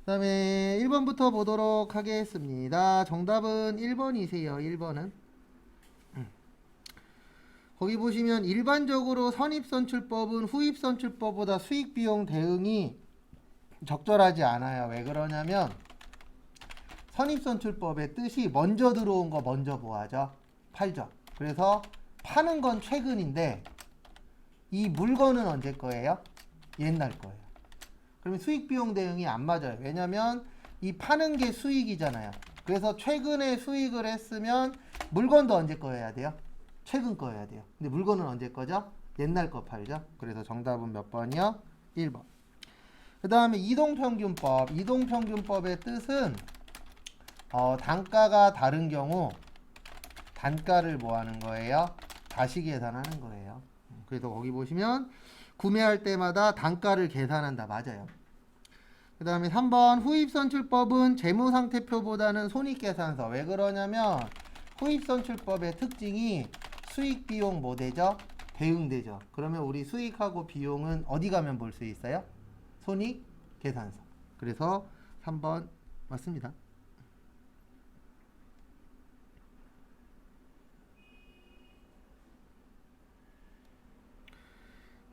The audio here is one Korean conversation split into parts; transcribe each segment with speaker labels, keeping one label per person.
Speaker 1: 그 다음에 1번부터 보도록 하겠습니다. 정답은 1번이세요. 1번은. 거기 보시면 일반적으로 선입선출법은 후입선출법보다 수익비용 대응이 적절하지 않아요. 왜 그러냐면 선입선출법의 뜻이 먼저 들어온 거 먼저 뭐하죠? 팔죠. 그래서 파는 건 최근인데 이 물건은 언제 거예요? 옛날 거예요. 그러면 수익비용 대응이 안 맞아요. 왜냐면 이 파는 게 수익이잖아요. 그래서 최근에 수익을 했으면 물건도 언제 거여야 돼요? 최근 거여야 돼요. 근데 물건은 언제 거죠? 옛날 거 팔죠. 그래서 정답은 몇 번이요? 1번. 그 다음에 이동평균법. 이동평균법의 뜻은 단가가 다른 경우 단가를 뭐 하는 거예요? 다시 계산하는 거예요. 그래서 거기 보시면 구매할 때마다 단가를 계산한다. 맞아요. 그 다음에 3번 후입선출법은 재무상태표보다는 손익계산서. 왜 그러냐면 후입선출법의 특징이 수익비용 뭐 되죠? 대응되죠. 그러면 우리 수익하고 비용은 어디 가면 볼 수 있어요? 손익계산서. 그래서 3번 맞습니다.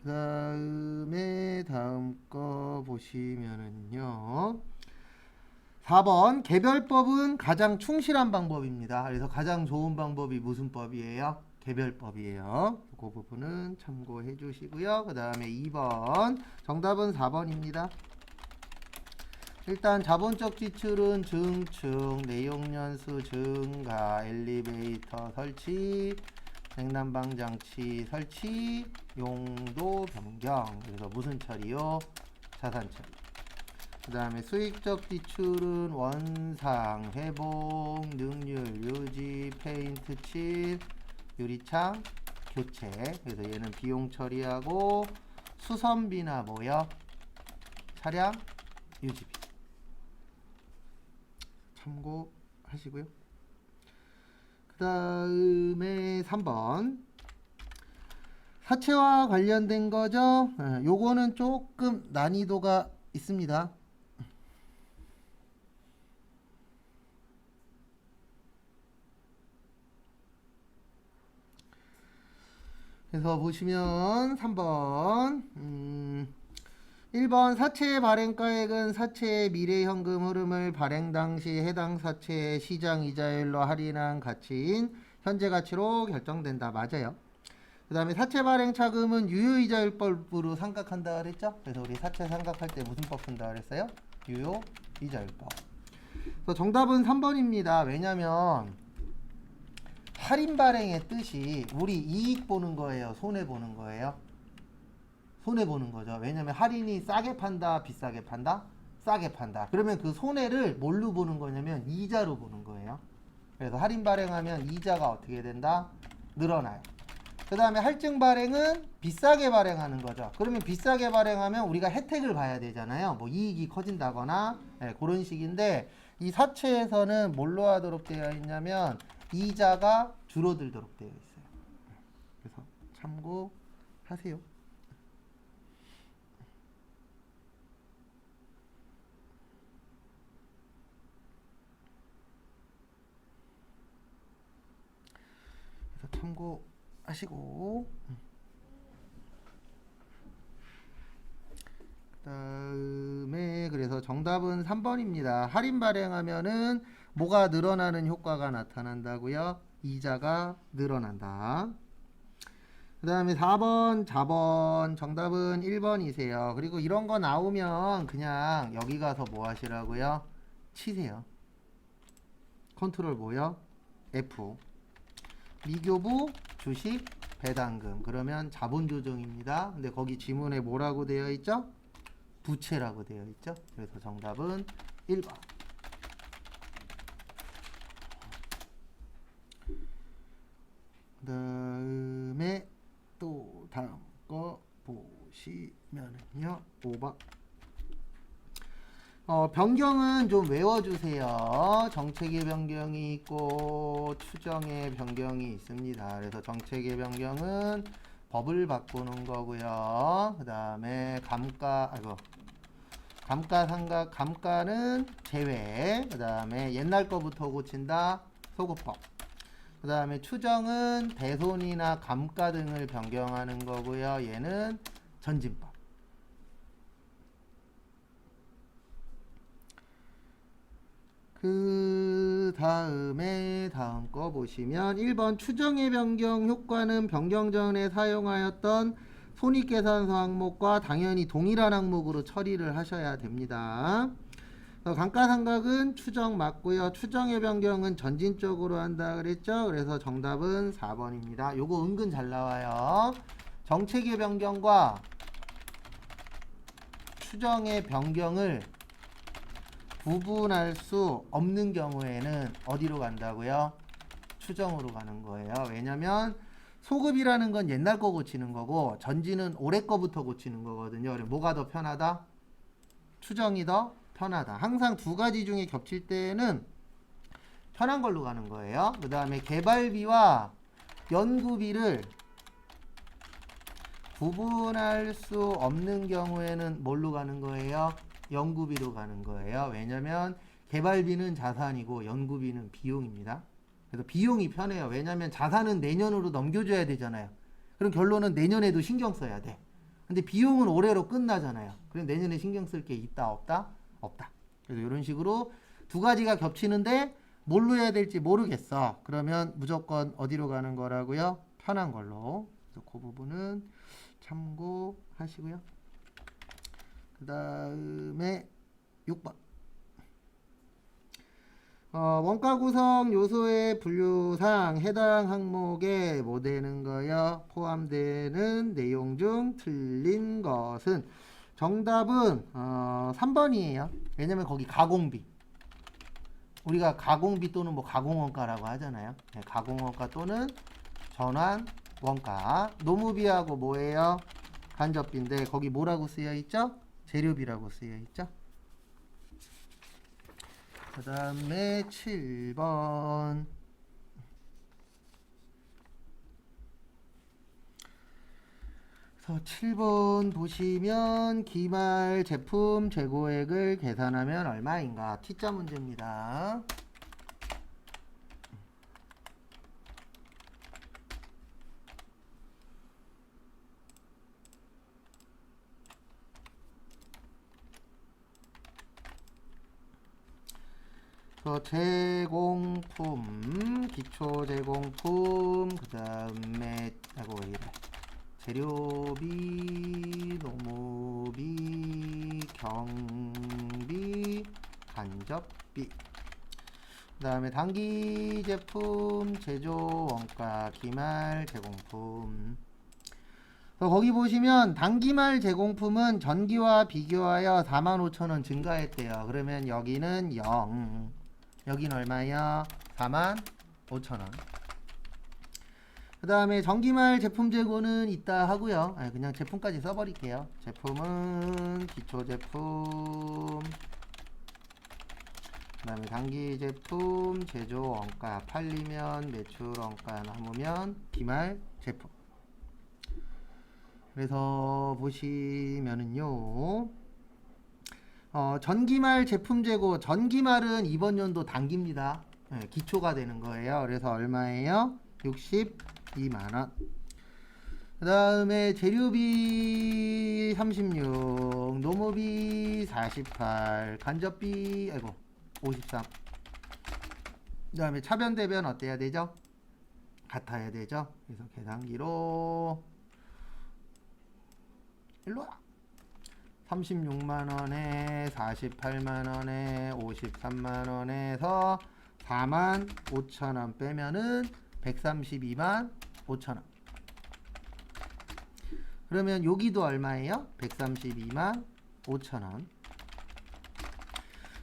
Speaker 1: 그 다음에 다음 거 보시면은요. 4번 개별법은 가장 충실한 방법입니다. 그래서 가장 좋은 방법이 무슨 법이에요? 개별법이에요. 그 부분은 참고해 주시고요. 그 다음에 2번 정답은 4번입니다. 일단 자본적 지출은 증축, 내용연수 증가, 엘리베이터 설치, 냉난방 장치 설치, 용도 변경. 그래서 무슨 처리요? 자산 처리. 그 다음에 수익적 지출은 원상, 회복, 능률, 유지, 페인트 칠, 유리창, 교체. 그래서 얘는 비용 처리하고 수선비나 뭐요? 차량 유지비. 참고하시고요. 그 다음에 3번 사채와 관련된 거죠. 요거는 조금 난이도가 있습니다. 그래서 보시면 3번 1번 사채 발행가액은 사채의 미래현금 흐름을 발행 당시 해당 사채의 시장 이자율로 할인한 가치인 현재 가치로 결정된다. 맞아요. 그 다음에 사채 발행 차금은 유효이자율법으로 삼각한다 그랬죠? 그래서 우리 사채 삼각할 때 무슨 법 쓴다 그랬어요? 유효이자율법. 그래서 정답은 3번입니다. 왜냐면 할인 발행의 뜻이 우리 이익 보는 거예요? 손해 보는 거예요? 손해 보는 거죠. 왜냐면 할인이 싸게 판다, 비싸게 판다? 싸게 판다. 그러면 그 손해를 뭘로 보는 거냐면 이자로 보는 거예요. 그래서 할인 발행하면 이자가 어떻게 된다? 늘어나요. 그 다음에 할증 발행은 비싸게 발행하는 거죠. 그러면 비싸게 발행하면 우리가 혜택을 봐야 되잖아요. 뭐 이익이 커진다거나 그런 식인데 이 사채에서는 뭘로 하도록 되어 있냐면 이자가 줄어들도록 되어 있어요. 그래서 참고하세요. 그래서 참고하시고 그다음에 그래서 정답은 3번입니다. 할인 발행하면은 뭐가 늘어나는 효과가 나타난다고요? 이자가 늘어난다. 그 다음에 4번 자본 정답은 1번이세요. 그리고 이런 거 나오면 그냥 여기 가서 뭐 하시라고요? 치세요. 컨트롤 뭐요? F. 미교부 주식 배당금. 그러면 자본 조정입니다. 근데 거기 지문에 뭐라고 되어 있죠? 부채라고 되어 있죠. 그래서 정답은 1번. 그 다음에 또 다음 거 보시면은요. 5번. 변경은 좀 외워주세요. 정책의 변경이 있고 추정의 변경이 있습니다. 그래서 정책의 변경은 법을 바꾸는 거고요. 그 다음에 감가상각, 감가는 제외. 그 다음에 옛날 거부터 고친다. 소급법. 그 다음에 추정은 대손이나 감가 등을 변경하는 거고요. 얘는 전진법. 그 다음에 다음 거 보시면 1번 추정의 변경 효과는 변경 전에 사용하였던 손익계산서 항목과 당연히 동일한 항목으로 처리를 하셔야 됩니다. 감가상각은 추정 맞고요. 추정의 변경은 전진적으로 한다 그랬죠. 그래서 정답은 4번입니다. 요거 은근 잘 나와요. 정책의 변경과 추정의 변경을 구분할 수 없는 경우에는 어디로 간다고요? 추정으로 가는 거예요. 왜냐면 소급이라는 건 옛날 거 고치는 거고 전지는 올해 거부터 고치는 거거든요. 뭐가 더 편하다? 추정이 더 편하다. 항상 두 가지 중에 겹칠 때는 편한 걸로 가는 거예요. 그 다음에 개발비와 연구비를 구분할 수 없는 경우에는 뭘로 가는 거예요? 연구비로 가는 거예요. 왜냐면 개발비는 자산이고 연구비는 비용입니다. 그래서 비용이 편해요. 왜냐면 자산은 내년으로 넘겨줘야 되잖아요. 그럼 결론은 내년에도 신경 써야 돼. 근데 비용은 올해로 끝나잖아요. 그럼 내년에 신경 쓸 게 있다 없다? 없다. 그래서 이런 식으로 두 가지가 겹치는데 뭘로 해야 될지 모르겠어. 그러면 무조건 어디로 가는 거라고요? 편한 걸로. 그래서 그 부분은 참고하시고요. 그 다음에 6번. 원가 구성 요소의 분류상 해당 항목에 뭐 되는 거요? 포함되는 내용 중 틀린 것은 정답은 3번이에요. 왜냐면 거기 가공비. 우리가 가공비 또는 뭐 가공원가라고 하잖아요. 네, 가공원가 또는 전환원가. 노무비하고 뭐예요? 간접비인데 거기 뭐라고 쓰여 있죠? 재료비라고 쓰여 있죠. 그 다음에 7번. 그래서 7번 보시면 기말 제품 재고액을 계산하면 얼마인가? T자 문제입니다. 제공품, 기초 제공품, 그 다음에 재료비, 노무비, 경비, 간접비. 그 다음에 단기 제품, 제조, 원가, 기말, 제공품. 거기 보시면 단기말 제공품은 전기와 비교하여 45,000원 증가했대요. 그러면 여기는 0. 여긴 얼마야? 45,000원. 그 다음에 전기말 제품 재고는 있다 하고요. 그냥 제품까지 써버릴게요. 제품은 기초 제품, 그 다음에 단기 제품, 제조 원가, 팔리면 매출 원가 남으면 기말 제품. 그래서 보시면은요. 전기말 제품 재고, 전기말은 이번 연도 단기입니다. 기초가 되는 거예요. 그래서 얼마예요? 62만원. 그 다음에 재료비 36, 노무비 48, 간접비 53. 그 다음에 차변 대변 어때야 되죠? 같아야 되죠. 그래서 계산기로 일로와. 36만원에 48만원에 53만원에서 45,000원 빼면은 132만 5천원. 그러면 여기도 얼마예요? 132만 5천원.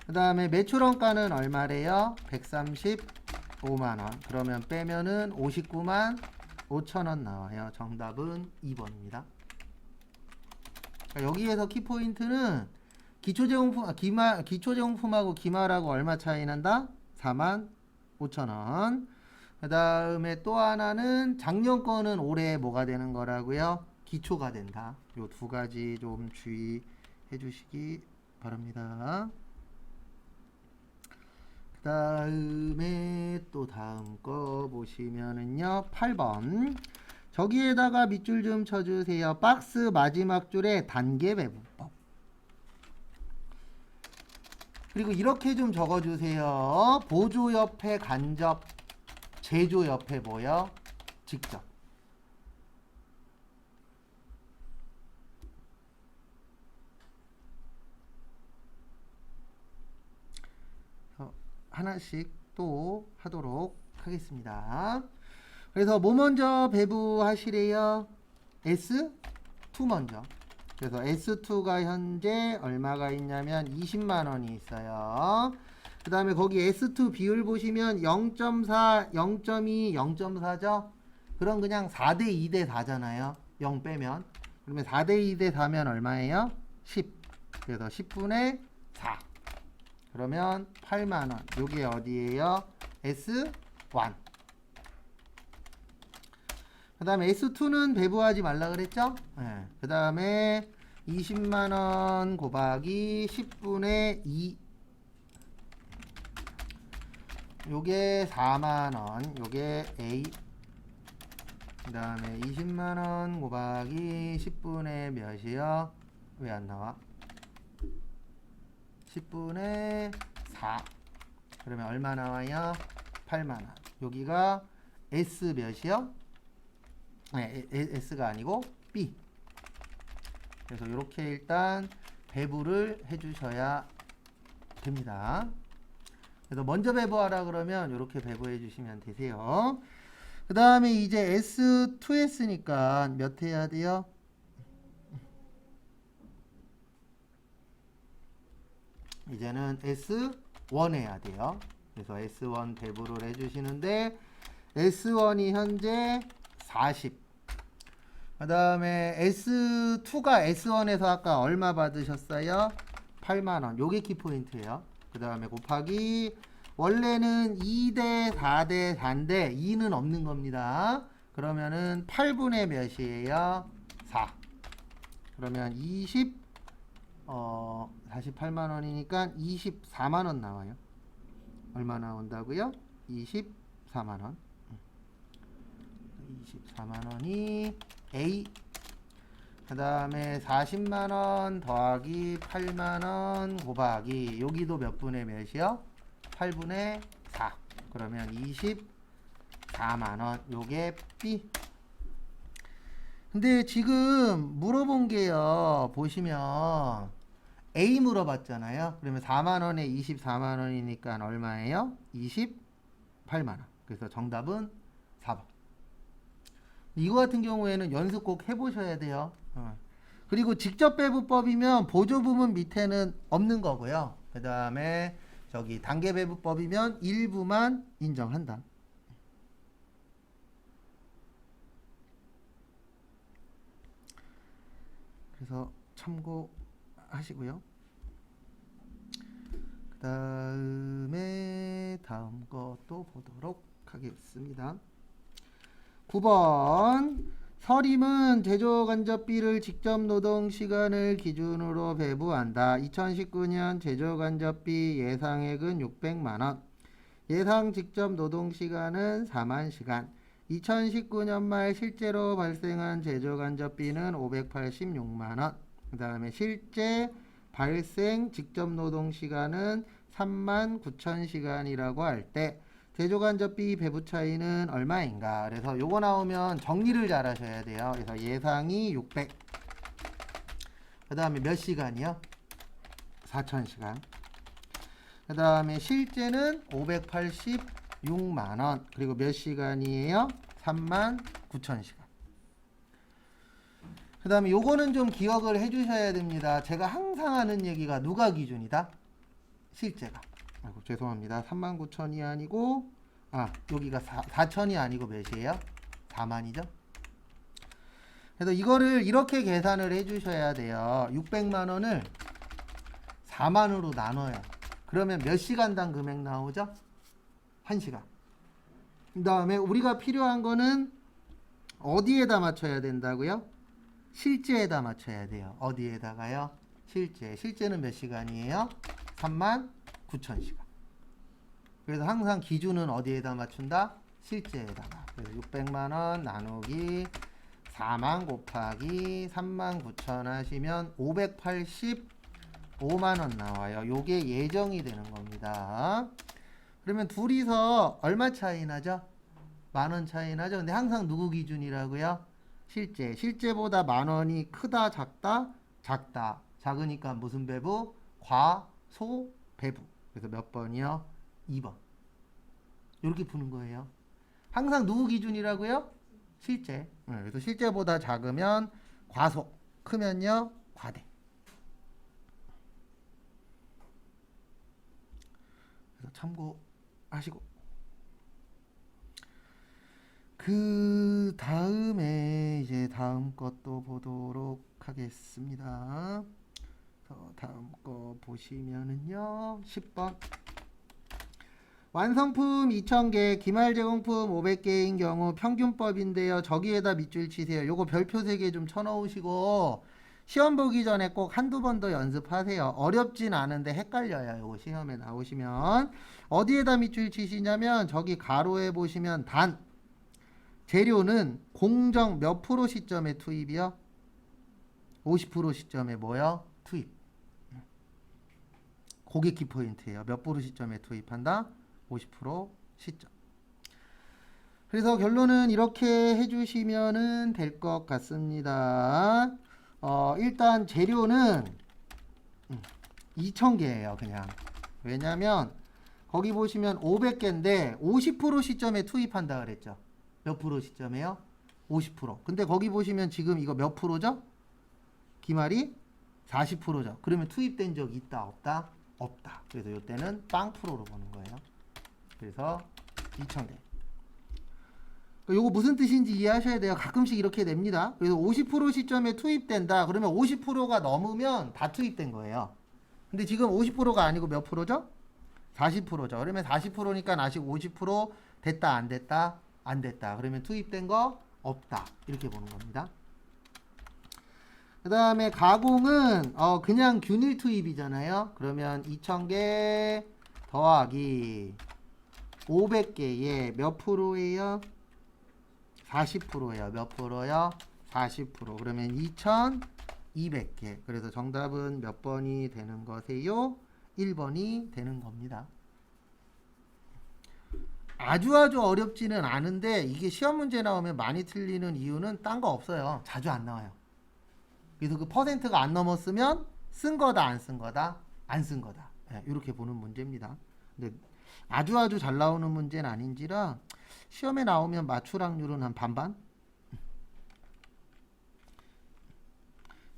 Speaker 1: 그 다음에 매출원가는 얼마래요? 135만원. 그러면 빼면은 59만 5천원 나와요. 정답은 2번입니다. 여기에서 키포인트는 기초제공품하고 기말하고 얼마 차이 난다? 45,000원. 그 다음에 또 하나는 작년 거는 올해 뭐가 되는 거라고요? 기초가 된다. 요 두 가지 좀 주의해 주시기 바랍니다. 그 다음에 또 다음 거 보시면은요 8번 저기에다가 밑줄 좀 쳐주세요. 박스 마지막 줄에 단계 배분법. 그리고 이렇게 좀 적어주세요. 보조 옆에 간접, 제조 옆에 뭐요? 직접. 하나씩 또 하도록 하겠습니다. 그래서 뭐 먼저 배부하시래요? S2 먼저. 그래서 S2가 현재 얼마가 있냐면 20만원이 있어요. 그 다음에 거기 S2 비율 보시면 0.4, 0.2, 0.4죠? 그럼 그냥 4대 2대 4잖아요. 0 빼면. 그러면 4대 2대 4면 얼마예요? 10. 그래서 10분의 4. 그러면 8만원. 요게 어디예요? S1. 그 다음에 S2는 배부하지 말라 그랬죠? 네. 그 다음에 20만원 곱하기 10분의 2. 요게 4만원. 요게 A. 그 다음에 20만원 곱하기 10분의 몇이요? 왜 안 나와? 10분의 4. 그러면 얼마 나와요? 8만원. 여기가 S 몇이요? 네, S가 아니고 B. 그래서 이렇게 일단 배부를 해주셔야 됩니다. 그래서 먼저 배부하라 그러면 이렇게 배부해 주시면 되세요. 그 다음에 이제 S2 했으니까 몇 해야 돼요? 이제는 S1 해야 돼요. 그래서 S1 배부를 해주시는데 S1이 현재 40. 그 다음에 S2가 S1에서 아까 얼마 받으셨어요? 8만원. 요게 키포인트예요. 그 다음에 곱하기 원래는 2대 4대 4인데 2는 없는 겁니다. 그러면은 8분의 몇이에요? 4. 그러면 48만원이니까 24만원 나와요. 얼마 나온다고요? 24만원. 24만원이 A. 그 다음에 40만원 더하기 8만원 곱하기 여기도 몇 분의 몇이요? 8분의 4. 그러면 24만원. 요게 B. 근데 지금 물어본 게요. 보시면 A 물어봤잖아요. 그러면 4만원에 24만원이니까 얼마예요? 28만원. 그래서 정답은 4번. 이거 같은 경우에는 연습 꼭 해보셔야 돼요. 그리고 직접 배부법이면 보조 부분 밑에는 없는 거고요. 그 다음에 저기 단계 배부법이면 일부만 인정한다. 그래서 참고하시고요. 그 다음에 다음 것도 보도록 하겠습니다. 9번 서림은 제조간접비를 직접 노동시간을 기준으로 배부한다. 2019년 제조간접비 예상액은 600만원. 예상 직접 노동시간은 4만시간. 2019년 말 실제로 발생한 제조간접비는 586만원. 그 다음에 실제 발생 직접 노동시간은 39,000시간이라고 할 때 제조간접비 배부 차이는 얼마인가? 그래서 요거 나오면 정리를 잘 하셔야 돼요. 그래서 예상이 600. 그 다음에 몇 시간이요? 4,000시간. 그 다음에 실제는 586만원. 그리고 몇 시간이에요? 39,000시간. 그 다음에 요거는 좀 기억을 해 주셔야 됩니다. 제가 항상 하는 얘기가 누가 기준이다? 실제가. 아이고, 죄송합니다. 39,000이 아니고 여기가 4,000이 아니고 몇이에요? 4만이죠? 그래서 이거를 이렇게 계산을 해 주셔야 돼요. 600만원을 4만으로 나눠요. 그러면 몇 시간당 금액 나오죠? 1시간. 그 다음에 우리가 필요한 거는 어디에다 맞춰야 된다고요? 실제에다 맞춰야 돼요. 어디에다가요? 실제는 몇 시간이에요? 39,000시간. 그래서 항상 기준은 어디에다 맞춘다? 실제에다가. 그래서 600만원 나누기 4만 곱하기 39,000 하시면 585만원 나와요. 요게 예정이 되는 겁니다. 그러면 둘이서 얼마 차이 나죠? 10,000원 차이 나죠? 근데 항상 누구 기준이라고요? 실제보다 10,000원이 크다, 작다? 작다. 작으니까 무슨 배부? 과소 배부. 그래서 몇 번이요? 2번. 이렇게 푸는 거예요. 항상 누구 기준이라고요? 실제. 그래서 실제보다 작으면 과소, 크면요 과대. 그래서 참고하시고. 그 다음에 이제 다음 것도 보도록 하겠습니다. 다음 거 보시면은요 10번 완성품 2,000개 기말 제공품 500개인 경우 평균법인데요. 저기에다 밑줄 치세요. 요거 별표 3개 좀 쳐놓으시고 시험 보기 전에 꼭 한두 번 더 연습하세요. 어렵진 않은데 헷갈려요. 요거 시험에 나오시면 어디에다 밑줄 치시냐면 저기 가로에 보시면 단 재료는 공정 몇 프로 시점에 투입이요? 50% 시점에 뭐요? 투입. 그게 키포인트예요. 몇 프로 시점에 투입한다? 50% 시점. 그래서 결론은 이렇게 해주시면은 될 것 같습니다. 일단 재료는 2,000개예요. 그냥. 왜냐면 거기 보시면 500개인데 50% 시점에 투입한다 그랬죠. 몇 프로 시점에요? 50%. 근데 거기 보시면 지금 이거 몇 프로죠? 기말이 40%죠. 그러면 투입된 적 있다 없다? 없다. 그래서 이때는 빵 프로로 보는 거예요. 그래서 2,000개. 요거 무슨 뜻인지 이해하셔야 돼요. 가끔씩 이렇게 냅니다. 그래서 50% 시점에 투입된다. 그러면 50%가 넘으면 다 투입된 거예요. 근데 지금 50%가 아니고 몇 프로죠? 40%죠. 그러면 40%니까 아직 50% 됐다 안 됐다? 안 됐다. 그러면 투입된 거 없다. 이렇게 보는 겁니다. 그 다음에 가공은 그냥 균일 투입이잖아요. 그러면 2,000개 더하기 500개에 몇 프로예요? 40%예요. 몇 프로요? 40%. 그러면 2,200개. 그래서 정답은 몇 번이 되는 거세요? 1번이 되는 겁니다. 아주 어렵지는 않은데 이게 시험 문제 나오면 많이 틀리는 이유는 딴 거 없어요. 자주 안 나와요. 그래서 그 퍼센트가 안 넘었으면 쓴 거다 안 쓴 거다? 안 쓴 거다. 이렇게 보는 문제입니다. 근데 아주 잘 나오는 문제는 아닌지라 시험에 나오면 맞출 확률은 한 반반?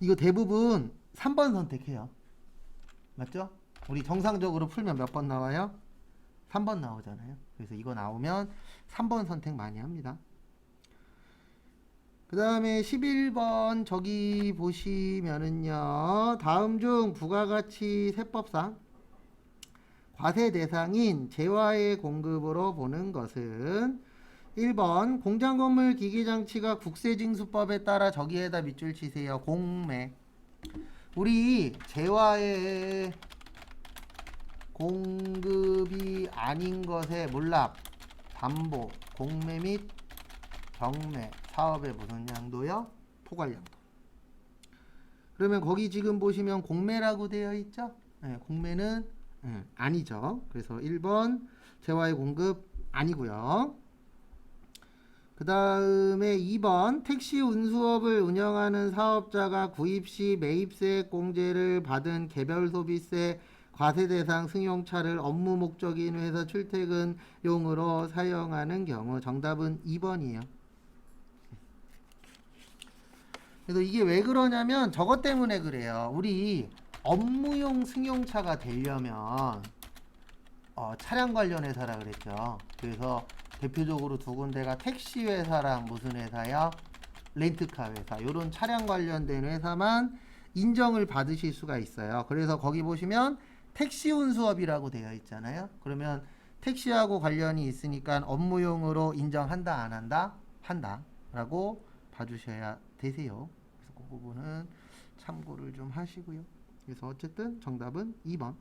Speaker 1: 이거 대부분 3번 선택해요. 맞죠? 우리 정상적으로 풀면 몇 번 나와요? 3번 나오잖아요. 그래서 이거 나오면 3번 선택 많이 합니다. 그 다음에 11번 저기 보시면은요. 다음 중 부가가치 세법상 과세 대상인 재화의 공급으로 보는 것은 1번 공장건물 기기장치가 국세징수법에 따라 저기에다 밑줄 치세요. 공매. 우리 재화의 공급이 아닌 것의 몰락, 담보, 공매 및 경매, 사업의 무슨 양도요? 포괄양도. 그러면 거기 지금 보시면 공매라고 되어 있죠? 공매는 아니죠. 그래서 1번 재화의 공급 아니고요. 그 다음에 2번 택시 운수업을 운영하는 사업자가 구입 시 매입세 공제를 받은 개별 소비세 과세 대상 승용차를 업무 목적인 회사 출퇴근용으로 사용하는 경우 정답은 2번이에요. 그래서 이게 왜 그러냐면 저것 때문에 그래요. 우리 업무용 승용차가 되려면 차량 관련 회사라 그랬죠. 그래서 대표적으로 두 군데가 택시 회사랑 무슨 회사야? 렌트카 회사. 이런 차량 관련된 회사만 인정을 받으실 수가 있어요. 그래서 거기 보시면 택시 운수업이라고 되어 있잖아요. 그러면 택시하고 관련이 있으니까 업무용으로 인정한다 안 한다? 한다 라고 봐주셔야 되세요. 그래서 그 부분은 참고를 좀 하시고요. 그래서 어쨌든 정답은 2번.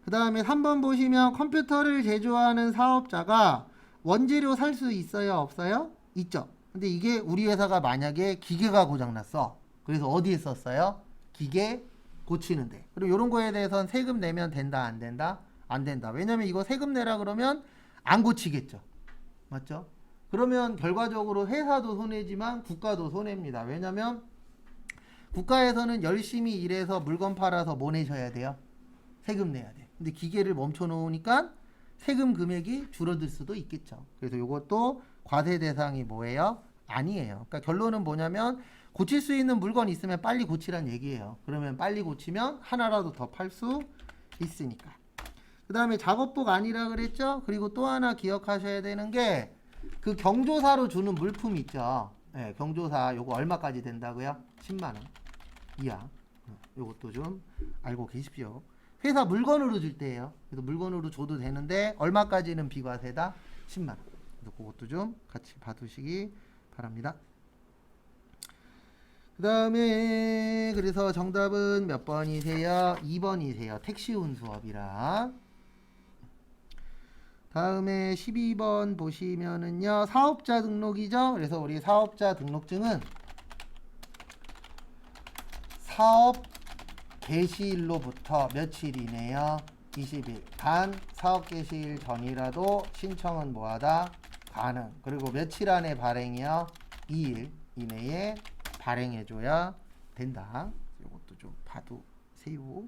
Speaker 1: 그 다음에 3번 보시면 컴퓨터를 제조하는 사업자가 원재료 살 수 있어요? 없어요? 있죠. 근데 이게 우리 회사가 만약에 기계가 고장났어. 그래서 어디에 썼어요? 기계 고치는데. 그리고 이런 거에 대해서는 세금 내면 된다, 안 된다? 안 된다. 왜냐면 이거 세금 내라 그러면 안 고치겠죠. 맞죠? 그러면 결과적으로 회사도 손해지만 국가도 손해입니다. 왜냐면 국가에서는 열심히 일해서 물건 팔아서 뭐 내셔야 돼요? 세금 내야 돼. 근데 기계를 멈춰 놓으니까 세금 금액이 줄어들 수도 있겠죠. 그래서 이것도 과세 대상이 뭐예요? 아니에요. 그러니까 결론은 뭐냐면 고칠 수 있는 물건이 있으면 빨리 고치란 얘기예요. 그러면 빨리 고치면 하나라도 더 팔 수 있으니까. 그 다음에 작업복 아니라 그랬죠? 그리고 또 하나 기억하셔야 되는 게 그 경조사로 주는 물품 있죠. 네, 경조사 요거 얼마까지 된다고요? 10만 원 이하. 요것도 좀 알고 계십시오. 회사 물건으로 줄 때예요. 그래서 물건으로 줘도 되는데 얼마까지는 비과세다? 10만 원. 그래서 그것도 좀 같이 봐두시기 바랍니다. 그 다음에 그래서 정답은 몇 번이세요? 2번이세요. 택시 운수업이라. 다음에 12번 보시면은요. 사업자 등록이죠. 그래서 우리 사업자 등록증은 사업 개시일로부터 며칠 이내요? 20일. 단 사업 개시일 전이라도 신청은 뭐하다? 가능. 그리고 며칠 안에 발행이요? 2일 이내에 발행해줘야 된다. 이것도 좀 봐두세요.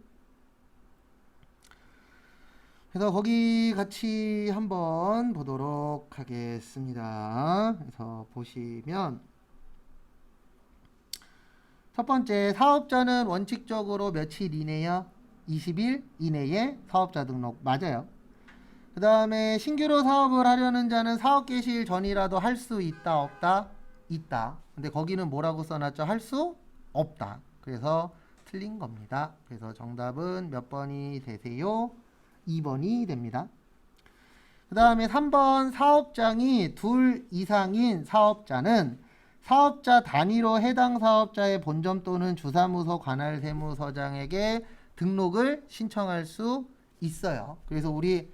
Speaker 1: 그래서 거기 같이 한번 보도록 하겠습니다. 그래서 보시면 첫 번째, 사업자는 원칙적으로 며칠 이내요? 20일 이내에 사업자 등록. 맞아요. 그 다음에 신규로 사업을 하려는 자는 사업 개시일 전이라도 할 수 있다, 없다? 있다. 근데 거기는 뭐라고 써놨죠? 할 수 없다. 그래서 틀린 겁니다. 그래서 정답은 몇 번이 되세요? 2번이 됩니다. 그 다음에 3번, 사업장이 둘 이상인 사업자는 사업자 단위로 해당 사업자의 본점 또는 주사무소 관할 세무서장에게 등록을 신청할 수 있어요. 그래서 우리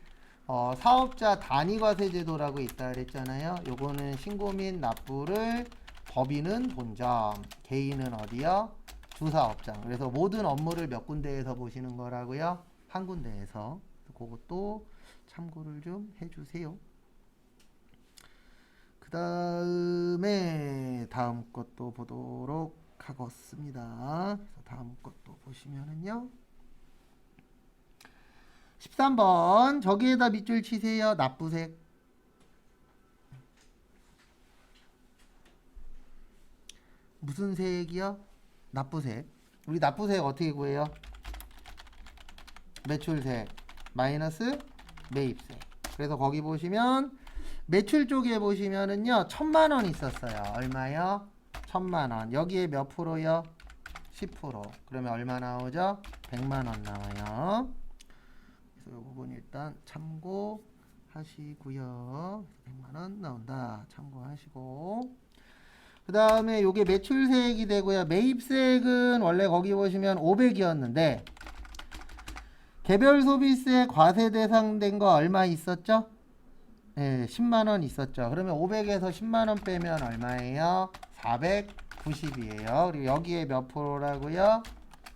Speaker 1: 사업자 단위과세 제도라고 있다 그랬잖아요. 요거는 신고 및 납부를 법인은 본점, 개인은 어디요? 주사업장. 그래서 모든 업무를 몇 군데에서 보시는 거라고요? 한 군데에서. 그것도 참고를 좀 해주세요. 그 다음에 다음 것도 보도록 하겠습니다. 그래서 다음 것도 보시면은요. 13번 저기에다 밑줄 치세요. 납부색. 무슨 색이요? 납부색. 우리 납부색 어떻게 구해요? 매출색 마이너스 매입색. 그래서 거기 보시면 매출 쪽에 보시면은요 1000만원 있었어요. 얼마요? 1000만원. 여기에 몇 프로요? 10%. 그러면 얼마 나오죠? 100만원 나와요. 그래서 이 부분 일단 참고하시고요. 100만원 나온다. 참고하시고. 그 다음에 요게 매출세액이 되고요. 매입세액은 원래 거기 보시면 500이었는데 개별 소비세 과세 대상된 거 얼마 있었죠? 네, 10만원 있었죠. 그러면 500에서 10만원 빼면 얼마예요? 490이에요. 그리고 여기에 몇 프로라고요?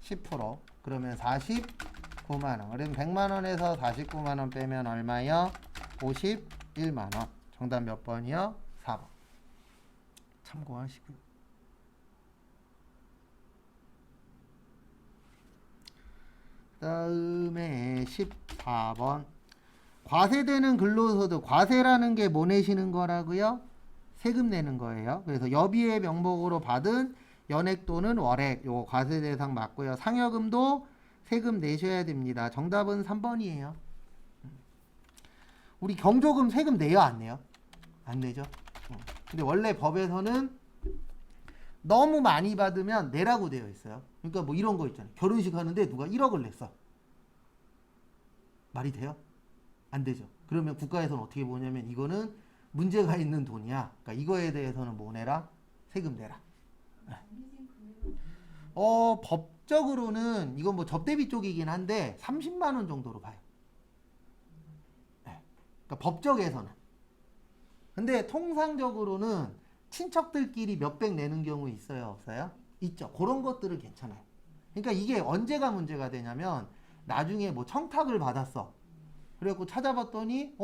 Speaker 1: 10%. 그러면 49만원. 그러면 100만원에서 49만원 빼면 얼마요? 51만원. 정답 몇 번이요? 4번. 참고하시고요. 다음에 14번. 과세되는 근로소득. 과세라는 게 뭐 내시는 거라고요? 세금 내는 거예요. 그래서 여비의 명목으로 받은 연액 또는 월액. 요거 과세 대상 맞고요. 상여금도 세금 내셔야 됩니다. 정답은 3번이에요. 우리 경조금 세금 내요? 안 내요? 안 내죠? 근데 원래 법에서는 너무 많이 받으면 내라고 되어 있어요. 그러니까 뭐 이런 거 있잖아요. 결혼식 하는데 누가 1억을 냈어. 말이 돼요? 안 되죠. 그러면 국가에서는 어떻게 보냐면 이거는 문제가 있는 돈이야. 그러니까 이거에 대해서는 뭐 내라? 세금 내라. 법적으로는 이건 뭐 접대비 쪽이긴 한데 30만 원 정도로 봐요. 네. 그러니까 법적에서는. 근데 통상적으로는 친척들끼리 몇백 내는 경우 있어요, 없어요? 있죠. 그런 것들은 괜찮아요. 그러니까 이게 언제가 문제가 되냐면 나중에 뭐 청탁을 받았어. 그래갖고 찾아봤더니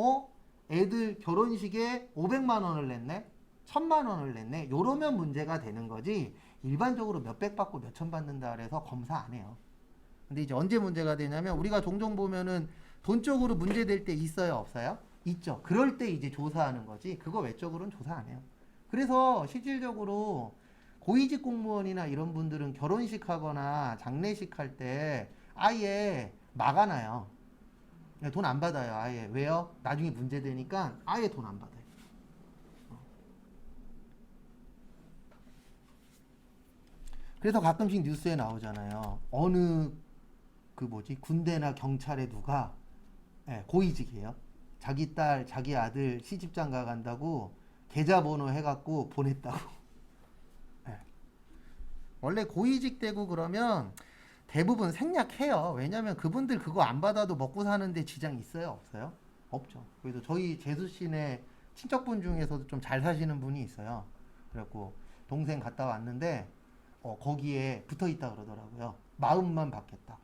Speaker 1: 애들 결혼식에 500만 원을 냈네? 1000만 원을 냈네? 요러면 문제가 되는 거지. 일반적으로 몇백 받고 몇천 받는다 그래서 검사 안 해요. 근데 이제 언제 문제가 되냐면 우리가 종종 보면은 돈 쪽으로 문제될 때 있어요, 없어요? 있죠. 그럴 때 이제 조사하는 거지. 그거 외적으로는 조사 안 해요. 그래서 실질적으로 고위직 공무원이나 이런 분들은 결혼식 하거나 장례식 할 때 아예 막아놔요. 돈 안 받아요, 아예. 왜요? 나중에 문제되니까 아예 돈 안 받아요. 그래서 가끔씩 뉴스에 나오잖아요. 어느 군대나 경찰에 누가 고위직이에요. 자기 딸, 자기 아들 시집장가 간다고 계좌번호 해갖고 보냈다고. 원래 고위직 되고 그러면 대부분 생략해요. 왜냐면 그분들 그거 안 받아도 먹고 사는데 지장 있어요? 없어요? 없죠. 그래서 저희 재수씨네 친척분 중에서도 좀 잘 사시는 분이 있어요. 그래갖고 동생 갔다 왔는데 거기에 붙어 있다 그러더라고요. 마음만 받겠다.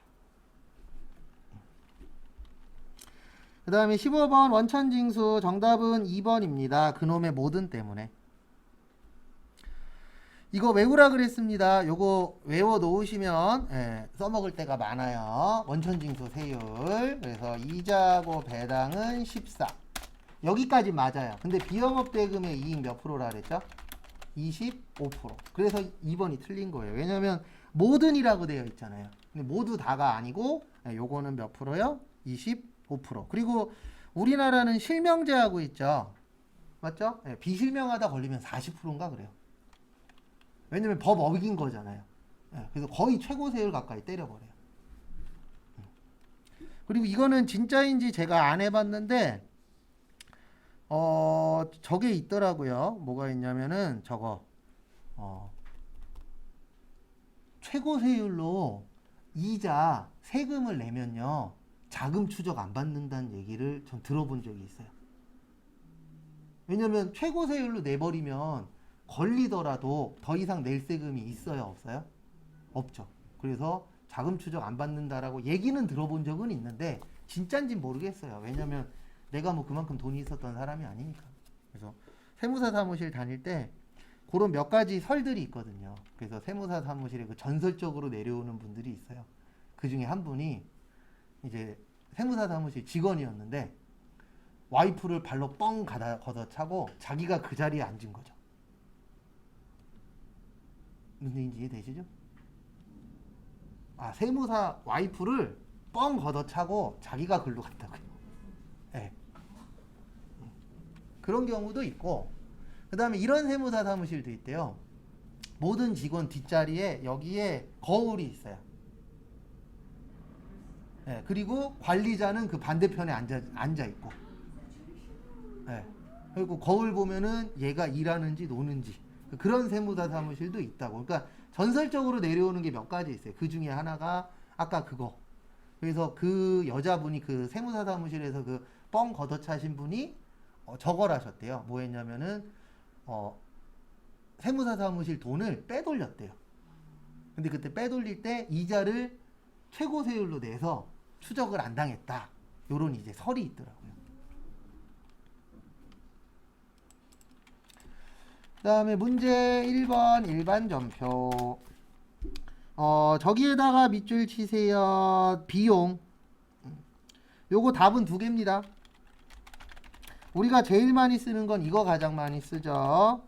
Speaker 1: 그 다음에 15번 원천징수 정답은 2번입니다. 그놈의 모든 때문에. 이거 외우라 그랬습니다. 요거 외워 놓으시면 써먹을 때가 많아요. 원천징수 세율. 그래서 이자고 배당은 14. 여기까지 맞아요. 근데 비영업대금의 이익 몇 프로라 그랬죠? 25%. 그래서 2번이 틀린 거예요. 왜냐면 모든이라고 되어 있잖아요. 근데 모두 다가 아니고 요거는 몇 프로요? 25%. 그리고 우리나라는 실명제하고 있죠. 맞죠? 비실명하다 걸리면 40%인가 그래요. 왜냐면 법 어긴 거잖아요. 그래서 거의 최고 세율 가까이 때려버려요. 그리고 이거는 진짜인지 제가 안 해봤는데 저게 있더라고요. 뭐가 있냐면은 저거 최고 세율로 이자 세금을 내면요 자금 추적 안 받는다는 얘기를 전 들어본 적이 있어요. 왜냐면 최고 세율로 내버리면 걸리더라도 더 이상 낼 세금이 있어요, 없어요? 없죠. 그래서 자금 추적 안 받는다라고 얘기는 들어본 적은 있는데 진짠진 모르겠어요. 왜냐면 내가 뭐 그만큼 돈이 있었던 사람이 아니니까. 그래서 세무사 사무실 다닐 때 그런 몇 가지 설들이 있거든요. 그래서 세무사 사무실에 그 전설적으로 내려오는 분들이 있어요. 그 중에 한 분이 이제 세무사 사무실 직원이었는데 와이프를 발로 뻥 걷어차고 자기가 그 자리에 앉은 거죠. 무슨 얘기인지 이해되시죠? 세무사 와이프를 뻥 걷어차고 자기가 글로 갔다고요. 네. 그런 경우도 있고, 그 다음에 이런 세무사 사무실도 있대요. 모든 직원 뒷자리에 여기에 거울이 있어요. 네. 그리고 관리자는 그 반대편에 앉아 있고, 네. 그리고 거울 보면은 얘가 일하는지 노는지 그런 세무사 사무실도 있다고. 그러니까 전설적으로 내려오는 게 몇 가지 있어요. 그 중에 하나가 아까 그거. 그래서 그 여자분이 그 세무사 사무실에서 그 뻥 걷어차신 분이 저걸 하셨대요. 뭐 했냐면은 세무사 사무실 돈을 빼돌렸대요. 근데 그때 빼돌릴 때 이자를 최고 세율로 내서 추적을 안 당했다. 요런 이제 설이 있더라고요. 그 다음에 문제 1번 일반 전표. 저기에다가 밑줄 치세요. 비용. 요거 답은 두 개입니다. 우리가 제일 많이 쓰는 건 이거 가장 많이 쓰죠.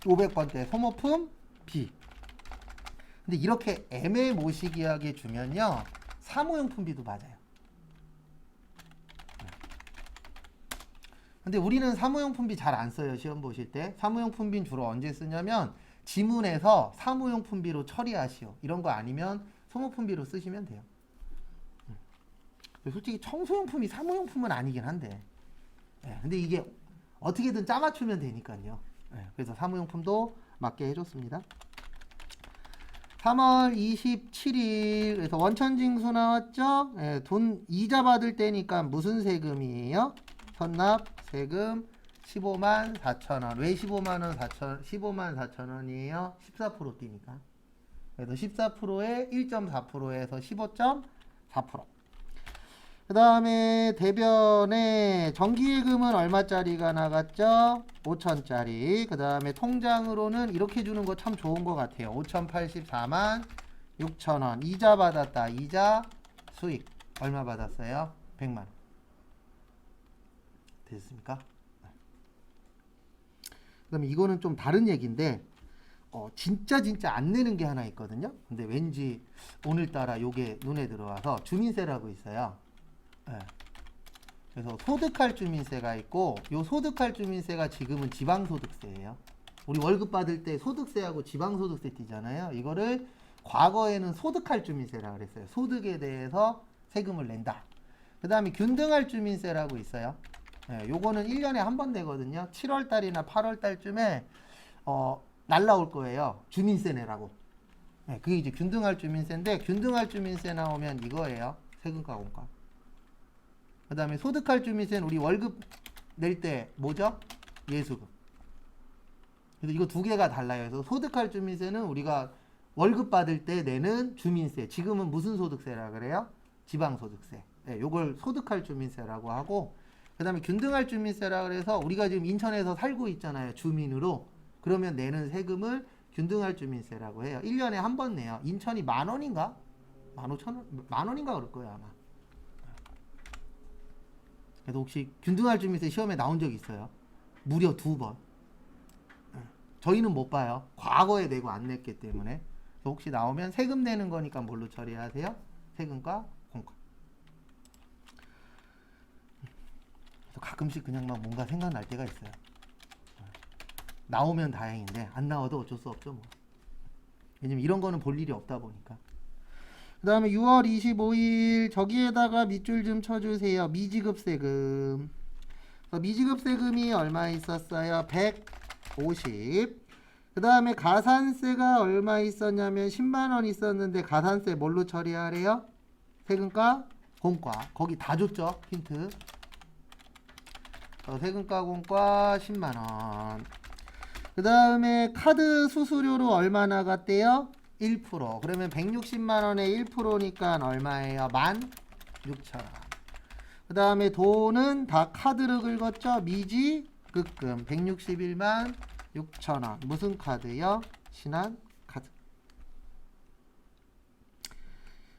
Speaker 1: 500번대 소모품 B. 근데 이렇게 애매모시기하게 주면요 사무용품비도 맞아요. 근데 우리는 사무용품비 잘 안 써요. 시험 보실 때. 사무용품비는 주로 언제 쓰냐면 지문에서 사무용품비로 처리하시오. 이런 거 아니면 소모품비로 쓰시면 돼요. 솔직히 청소용품이 사무용품은 아니긴 한데 근데 이게 어떻게든 짜맞추면 되니까요. 그래서 사무용품도 맞게 해줬습니다. 3월 27일 그래서 원천징수 나왔죠? 예, 돈 이자 받을 때니까 무슨 세금이에요? 선납 세금 15만 4천 원. 왜 15만 4천 원이에요? 14% 뛰니까. 그래서 14%에 1.4%에서 15.4%. 그 다음에 대변에 정기예금은 얼마짜리가 나갔죠? 5천짜리. 그 다음에 통장으로는 이렇게 주는 거 참 좋은 것 같아요. 5,084만 6천 원. 이자 받았다. 이자 수익. 얼마 받았어요? 100만 원. 됐습니까? 그다음에 이거는 좀 다른 얘기인데 진짜 안 내는 게 하나 있거든요. 근데 왠지 오늘따라 요게 눈에 들어와서 주민세라고 있어요. 네. 그래서 소득할 주민세가 있고 요 소득할 주민세가 지금은 지방소득세예요. 우리 월급 받을 때 소득세하고 지방소득세 띄잖아요. 이거를 과거에는 소득할 주민세라고 그랬어요. 소득에 대해서 세금을 낸다. 그 다음에 균등할 주민세라고 있어요. 네, 요거는 1년에 한 번 내거든요. 7월 달이나 8월 달쯤에 날라올 거예요. 주민세 내라고. 네, 그게 이제 균등할 주민세인데 균등할 주민세 나오면 이거예요. 세금과 공과. 그 다음에 소득할 주민세는 우리 월급 낼 때 뭐죠? 예수금. 그래서 이거 두 개가 달라요. 그래서 소득할 주민세는 우리가 월급 받을 때 내는 주민세. 지금은 무슨 소득세라 그래요? 지방소득세. 네, 요걸 소득할 주민세라고 하고 그 다음에 균등할 주민세라 그래서 우리가 지금 인천에서 살고 있잖아요. 주민으로. 그러면 내는 세금을 균등할 주민세라고 해요. 1년에 한 번 내요. 인천이 10,000원인가? 15,000원? 10,000원인가 그럴 거예요 아마. 그래서 혹시 균등할 주민세 시험에 나온 적 있어요? 무려 2번. 저희는 못 봐요. 과거에 내고 안 냈기 때문에. 혹시 나오면 세금 내는 거니까 뭘로 처리하세요? 세금과 공과. 그래서 가끔씩 그냥 막 뭔가 생각날 때가 있어요. 나오면 다행인데 안 나와도 어쩔 수 없죠 뭐. 왜냐면 이런 거는 볼 일이 없다 보니까. 그 다음에 6월 25일 저기에다가 밑줄 좀 쳐주세요. 미지급세금. 미지급세금이 얼마 있었어요? 150. 그 다음에 가산세가 얼마 있었냐면 10만원 있었는데 가산세 뭘로 처리하래요? 세금과 공과. 거기 다 줬죠 힌트. 세금과 공과 10만원. 그 다음에 카드 수수료로 얼마 나갔대요? 1%. 그러면 160만원에 1%니까 얼마예요? 16,000원. 그 다음에 돈은 다 카드로 긁었죠? 미지급금 161만 6천원. 무슨 카드요? 신한카드.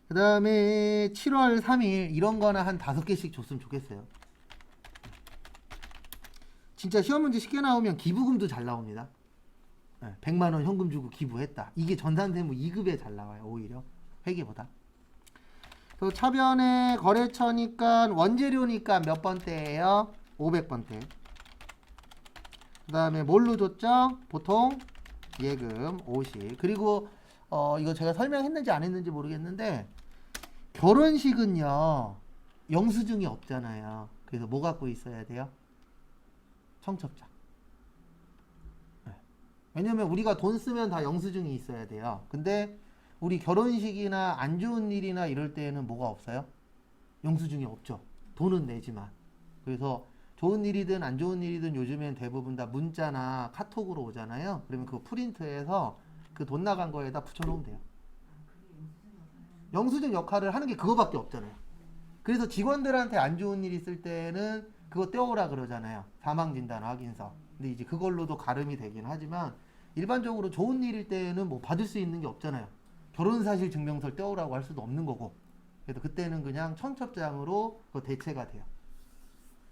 Speaker 1: 그 다음에 7월 3일 이런 거나 한 5개씩 줬으면 좋겠어요. 진짜 시험 문제 쉽게 나오면 기부금도 잘 나옵니다. 100만원 현금 주고 기부했다. 이게 전산세무 2급에 잘 나와요. 오히려 회계보다. 또 차변의 거래처니까 원재료니까 몇 번대예요? 500번대. 그 다음에 뭘로 줬죠? 보통 예금 50. 그리고 이거 제가 설명했는지 안 했는지 모르겠는데 결혼식은요 영수증이 없잖아요. 그래서 뭐 갖고 있어야 돼요? 청첩장. 왜냐면 우리가 돈 쓰면 다 영수증이 있어야 돼요. 근데 우리 결혼식이나 안 좋은 일이나 이럴 때에는 뭐가 없어요? 영수증이 없죠. 돈은 내지만. 그래서 좋은 일이든 안 좋은 일이든 요즘엔 대부분 다 문자나 카톡으로 오잖아요. 그러면 그거 프린트해서 그 돈 나간 거에다 붙여놓으면 돼요. 영수증 역할을 하는 게 그거밖에 없잖아요. 그래서 직원들한테 안 좋은 일 있을 때는 그거 떼오라 그러잖아요. 사망진단 확인서. 근데 이제 그걸로도 가름이 되긴 하지만 일반적으로 좋은 일일 때는 뭐 받을 수 있는 게 없잖아요. 결혼사실 증명서를 떼오라고 할 수도 없는 거고. 그래서 그때는 그냥 청첩장으로 그 대체가 돼요.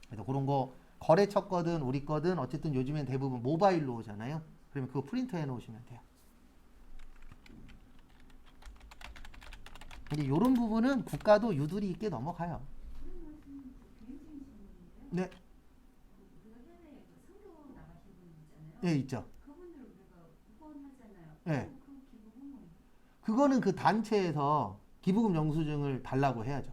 Speaker 1: 그래서 그런 거 거래처 거든 우리 거든 어쨌든 요즘엔 대부분 모바일로 오잖아요. 그러면 그거 프린트 해 놓으시면 돼요. 근데 이런 부분은 국가도 유두리 있게 넘어가요. 네. 네, 있죠. 네. 그거는 그 단체에서 기부금 영수증을 달라고 해야죠.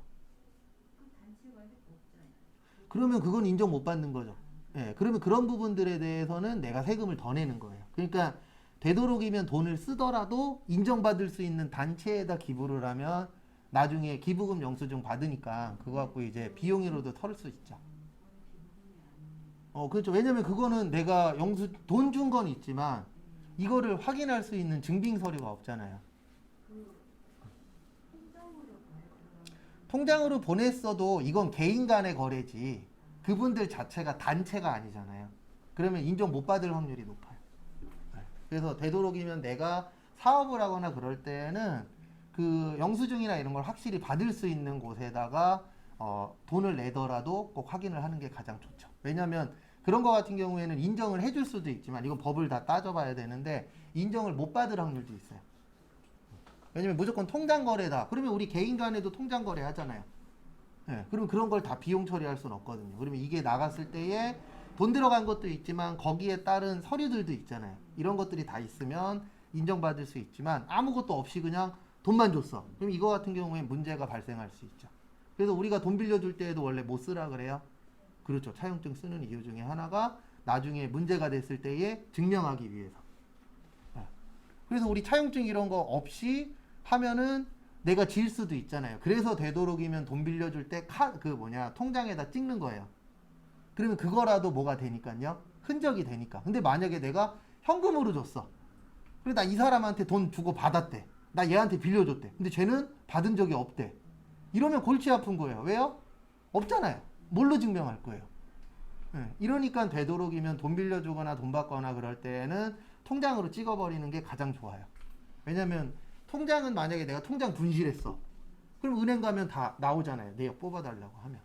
Speaker 1: 그러면 그건 인정 못 받는 거죠. 예, 그러면 그런 부분들에 대해서는 내가 세금을 더 내는 거예요. 그러니까 되도록이면 돈을 쓰더라도 인정받을 수 있는 단체에다 기부를 하면 나중에 기부금 영수증 받으니까 그거 갖고 이제 비용으로도 털을 수 있죠. 그렇죠. 왜냐면 그거는 내가 돈 준 건 있지만 이거를 확인할 수 있는 증빙 서류가 없잖아요. 통장으로 보냈어도 이건 개인 간의 거래지 그분들 자체가 단체가 아니잖아요. 그러면 인정 못 받을 확률이 높아요. 그래서 되도록이면 내가 사업을 하거나 그럴 때는 그 영수증이나 이런 걸 확실히 받을 수 있는 곳에다가 돈을 내더라도 꼭 확인을 하는 게 가장 좋죠. 왜냐하면 그런 거 같은 경우에는 인정을 해줄 수도 있지만 이건 법을 다 따져봐야 되는데 인정을 못 받을 확률도 있어요. 왜냐면 무조건 통장 거래다. 그러면 우리 개인 간에도 통장 거래 하잖아요. 네, 그러면 그런 걸 다 비용 처리할 수는 없거든요. 그러면 이게 나갔을 때에 돈 들어간 것도 있지만 거기에 따른 서류들도 있잖아요. 이런 것들이 다 있으면 인정받을 수 있지만 아무것도 없이 그냥 돈만 줬어. 그럼 이거 같은 경우에 문제가 발생할 수 있죠. 그래서 우리가 돈 빌려줄 때에도 원래 못 쓰라 그래요. 그렇죠. 차용증 쓰는 이유 중에 하나가 나중에 문제가 됐을 때에 증명하기 위해서. 그래서 우리 차용증 이런 거 없이 하면은 내가 질 수도 있잖아요. 그래서 되도록이면 돈 빌려줄 때 통장에다 찍는 거예요. 그러면 그거라도 뭐가 되니까요. 흔적이 되니까. 근데 만약에 내가 현금으로 줬어. 그래 나 이 사람한테 돈 주고 받았대. 나 얘한테 빌려줬대. 근데 쟤는 받은 적이 없대. 이러면 골치 아픈 거예요. 왜요? 없잖아요. 뭘로 증명할 거예요? 네, 이러니까 되도록이면 돈 빌려주거나 돈 받거나 그럴 때는 통장으로 찍어버리는 게 가장 좋아요. 왜냐면 통장은 만약에 내가 통장 분실했어. 그럼 은행 가면 다 나오잖아요. 내역 뽑아달라고 하면.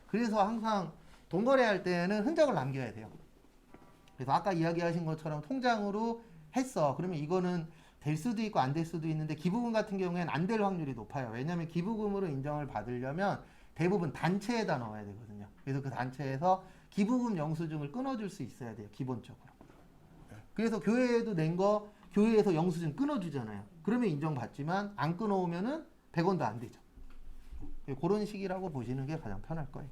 Speaker 1: 그래서 항상 돈 거래할 때는 흔적을 남겨야 돼요. 그래서 아까 이야기하신 것처럼 통장으로 했어. 그러면 이거는 될 수도 있고 안 될 수도 있는데 기부금 같은 경우에는 안 될 확률이 높아요. 왜냐하면 기부금으로 인정을 받으려면 대부분 단체에다 넣어야 되거든요. 그래서 그 단체에서 기부금 영수증을 끊어줄 수 있어야 돼요. 기본적으로. 그래서 교회에도 낸 거 교회에서 영수증 끊어주잖아요. 그러면 인정받지만 안 끊어오면은 100원도 안 되죠. 그런 식이라고 보시는 게 가장 편할 거예요.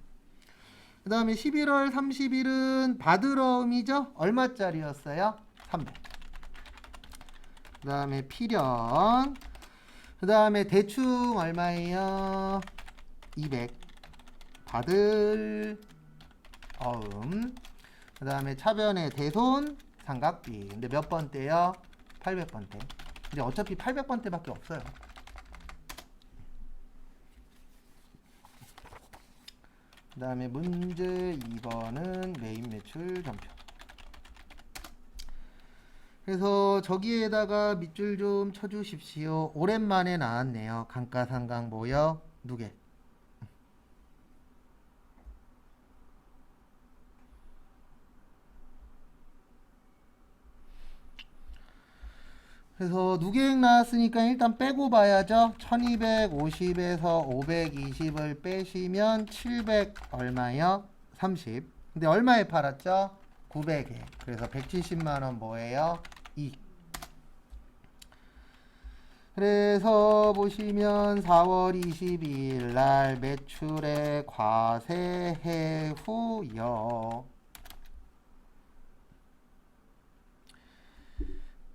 Speaker 1: 그 다음에 11월 30일은 받으러음이죠. 얼마짜리였어요? 300. 그 다음에 필연. 그 다음에 대충 얼마예요? 200. 받을 어음. 그 다음에 차변의 대손 삼각비. 근데 몇 번대요? 800번대. 근데 어차피 800번대밖에 없어요. 그 다음에 문제 2번은 메인 매출 점표. 그래서 저기에다가 밑줄 좀 쳐주십시오. 오랜만에 나왔네요. 감가상각 뭐요? 누계. 그래서 누계액 나왔으니까 일단 빼고 봐야죠. 1250에서 520을 빼시면 700 얼마요? 30. 근데 얼마에 팔았죠? 900에. 그래서 170만원 뭐예요? 2. 그래서 보시면 4월 22일 날 매출의 과세해 후요.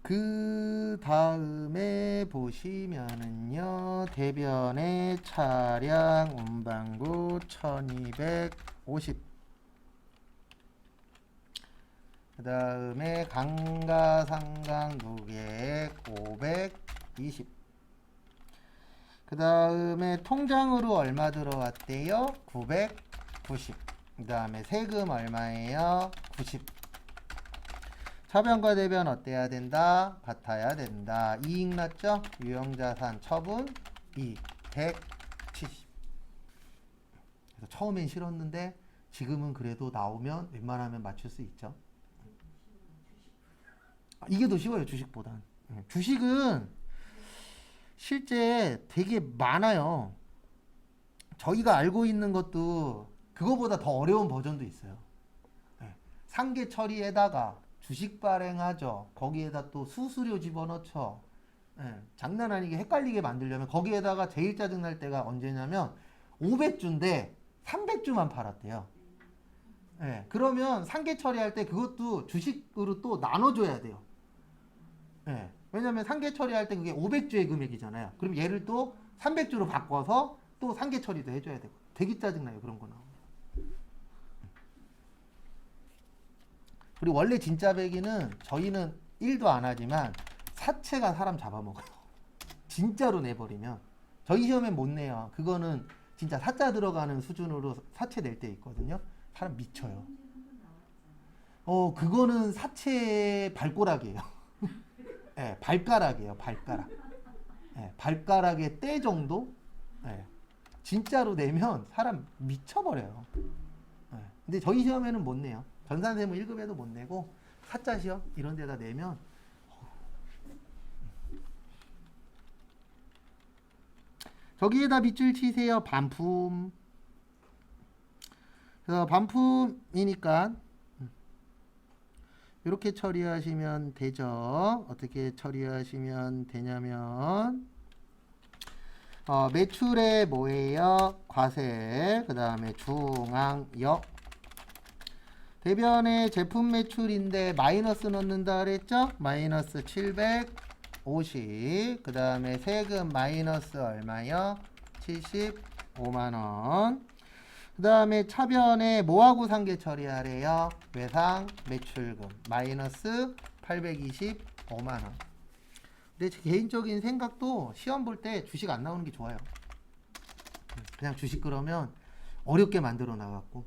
Speaker 1: 그 다음에 보시면은요, 대변의 차량 운반구 1250. 그 다음에 감가상각 누계액 520. 그 다음에 통장으로 얼마 들어왔대요? 990. 그 다음에 세금 얼마예요? 90. 차변과 대변 어때야 된다? 같아야 된다. 이익 났죠? 유형자산 처분 170. 그래서 처음엔 싫었는데 지금은 그래도 나오면 웬만하면 맞출 수 있죠. 이게 더 쉬워요, 주식보단. 주식은 실제 되게 많아요. 저희가 알고 있는 것도 그거보다 더 어려운 버전도 있어요. 상계 처리에다가 주식 발행하죠. 거기에다 또 수수료 집어넣죠. 장난 아니게 헷갈리게 만들려면 거기에다가 제일 짜증날 때가 언제냐면 500주인데 300주만 팔았대요. 그러면 상계 처리할 때 그것도 주식으로 또 나눠줘야 돼요. 예. 왜냐면 상계 처리할 때 그게 500주의 금액이잖아요. 그럼 얘를 또 300주로 바꿔서 또 상계 처리도 해줘야 되고. 되게 짜증나요. 그런 거 나오면. 그리고 원래 진짜 배기는 저희는 1도 안 하지만 사채가 사람 잡아먹어요. 진짜로 내버리면. 저희 시험엔 못 내요. 그거는 진짜 사자 들어가는 수준으로 사채 낼 때 있거든요. 사람 미쳐요. 그거는 사채 발꼬락이에요. 네, 발가락이에요. 발가락. 네, 발가락의 때 정도? 네, 진짜로 내면 사람 미쳐버려요. 네, 근데 저희 시험에는 못 내요. 전산세무 1급에도 못 내고 사자 시험 이런 데다 내면 저기에다 밑줄 치세요. 반품. 그래서 반품이니까 이렇게 처리하시면 되죠. 어떻게 처리하시면 되냐면 매출에 뭐예요? 과세, 그 다음에 중앙역. 대변에 제품 매출인데 마이너스 넣는다 그랬죠? 마이너스 750. 그 다음에 세금 마이너스 얼마요? 75만원. 그 다음에 차변에 뭐하고 상계 처리하래요? 외상 매출금 마이너스 825만원. 근데 제 개인적인 생각도 시험 볼 때 주식 안 나오는 게 좋아요. 그냥 주식 그러면 어렵게 만들어 나갔고.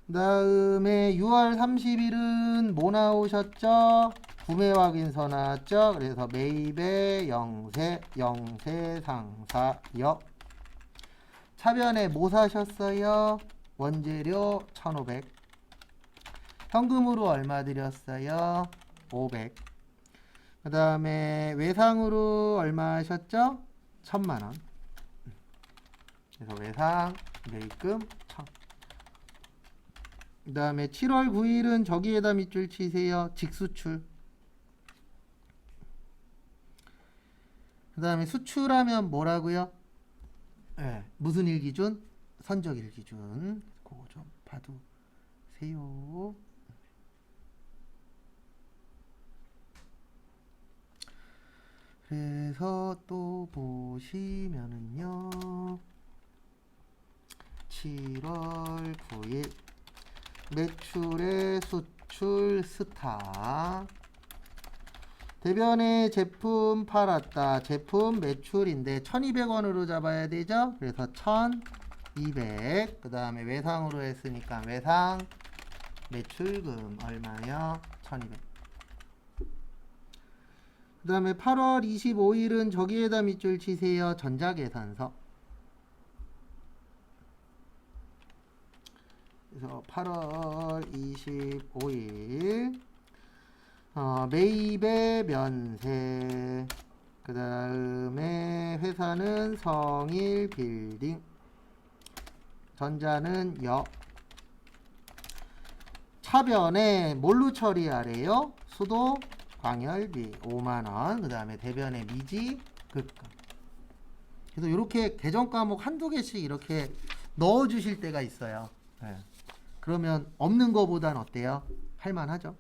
Speaker 1: 그 다음에 6월 30일은 뭐 나오셨죠? 구매 확인서 나왔죠? 그래서 매입의 영세 상사역. 차변에 뭐 사셨어요? 원재료 1,500. 현금으로 얼마 드렸어요? 500. 그 다음에 외상으로 얼마 하셨죠? 1,000만원. 그래서 외상 매입금 1,000. 그 다음에 7월 9일은 저기에다 밑줄 치세요. 직수출. 그 다음에 수출하면 뭐라고요? 네, 무슨 일 기준? 선적 일 기준. 그거 좀 봐두세요. 그래서 또 보시면은요. 7월 9일 매출의 수출 스타. 대변에 제품 팔았다. 제품 매출인데 1200원으로 잡아야 되죠. 그래서 1200. 그 다음에 외상으로 했으니까 외상 매출금 얼마요? 1200. 그 다음에 8월 25일은 저기에다 밑줄 치세요. 전자계산서. 그래서 8월 25일 매입의 면세. 그 다음에 회사는 성일빌딩. 전자는 역. 차변에 뭘로 처리하래요? 수도 광열비 5만원. 그 다음에 대변에 미지 급금. 그래서 이렇게 계정 과목 한두 개씩 이렇게 넣어 주실 때가 있어요. 네. 그러면 없는 거보단 어때요? 할만하죠.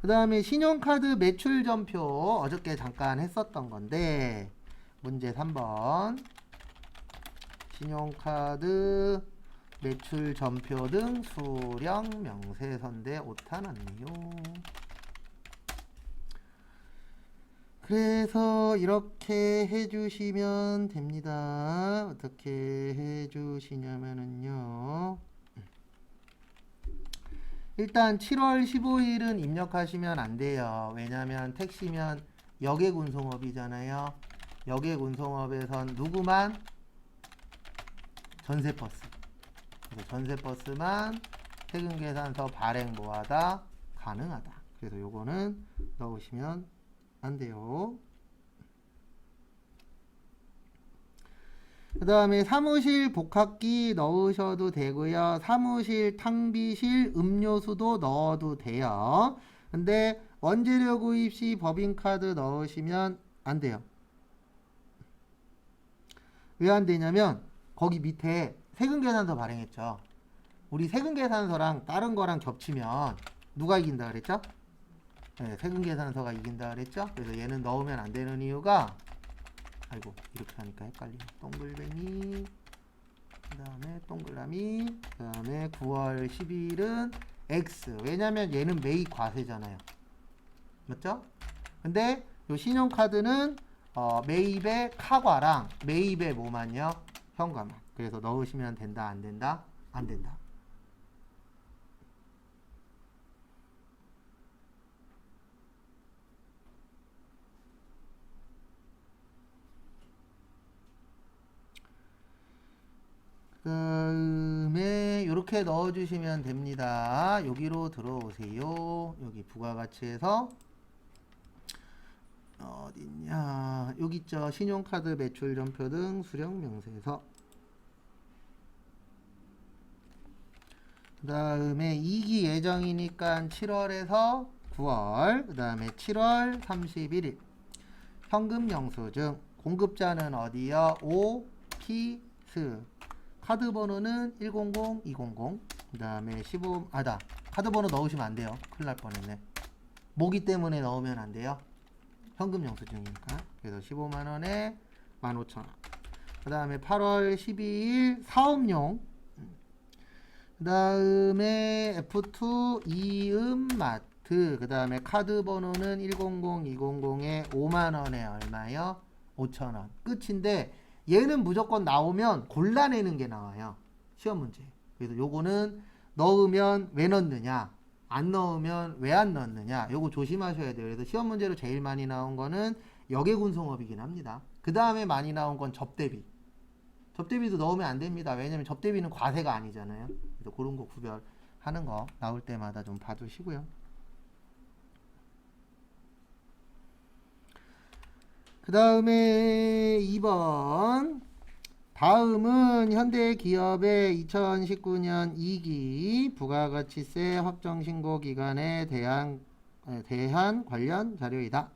Speaker 1: 그 다음에 신용카드 매출 전표 어저께 잠깐 했었던 건데 문제 3번 신용카드 매출 전표 등 수령 명세서인데 오타 났네요. 그래서 이렇게 해주시면 됩니다. 어떻게 해주시냐면은요. 일단 7월 15일은 입력하시면 안 돼요. 왜냐면 택시면 여객운송업이잖아요. 여객운송업에선 누구만? 전세버스. 그래서 전세버스만 세금계산서 발행 뭐하다? 가능하다. 그래서 요거는 넣으시면 안 돼요. 그 다음에 사무실 복합기 넣으셔도 되고요. 사무실 탕비실 음료수도 넣어도 돼요. 근데 원재료 구입 시 법인카드 넣으시면 안 돼요. 왜 안 되냐면 거기 밑에 세금계산서 발행했죠. 우리 세금계산서랑 다른 거랑 겹치면 누가 이긴다 그랬죠? 네, 세금 계산서가 이긴다 그랬죠? 그래서 얘는 넣으면 안 되는 이유가 아이고 이렇게 하니까 헷갈리네. 동글뱅이 그 다음에 동그라미 그 다음에 9월 10일은 X. 왜냐면 얘는 매입 과세잖아요. 맞죠? 근데 요 신용카드는 매입의 카과랑 매입의 뭐만요? 현관만. 그래서 넣으시면 된다 안 된다? 안 된다. 그 다음에 이렇게 넣어주시면 됩니다. 여기로 들어오세요. 여기 부가가치에서 어딨냐 여기 있죠. 신용카드 매출 전표 등 수령 명세서. 그 다음에 2기 예정이니까 7월에서 9월 그 다음에 7월 31일 현금 영수증. 공급자는 어디요? 오피스. 카드 번호는 100, 200. 그 다음에 15, 카드 번호 넣으시면 안 돼요. 큰일 날 뻔했네. 모기 때문에 넣으면 안 돼요. 현금 영수증이니까. 그래서 15만원에 15,000원. 그 다음에 8월 12일 사업용. 그 다음에 F2 이음마트. 그 다음에 카드 번호는 100, 200에 5만원에 얼마요? 5,000원. 끝인데 얘는 무조건 나오면 골라내는 게 나와요. 시험 문제. 그래서 요거는 넣으면 왜 넣느냐, 안 넣으면 왜 안 넣느냐, 요거 조심하셔야 돼요. 그래서 시험 문제로 제일 많이 나온 거는 역외군송업이긴 합니다. 그 다음에 많이 나온 건 접대비. 접대비도 넣으면 안 됩니다. 왜냐면 접대비는 과세가 아니잖아요. 그래서 그런 거 구별하는 거 나올 때마다 좀 봐주시고요. 그 다음에 2번. 다음은 현대기업의 2019년 2기 부가가치세 확정신고 기간에 대한 관련 자료이다.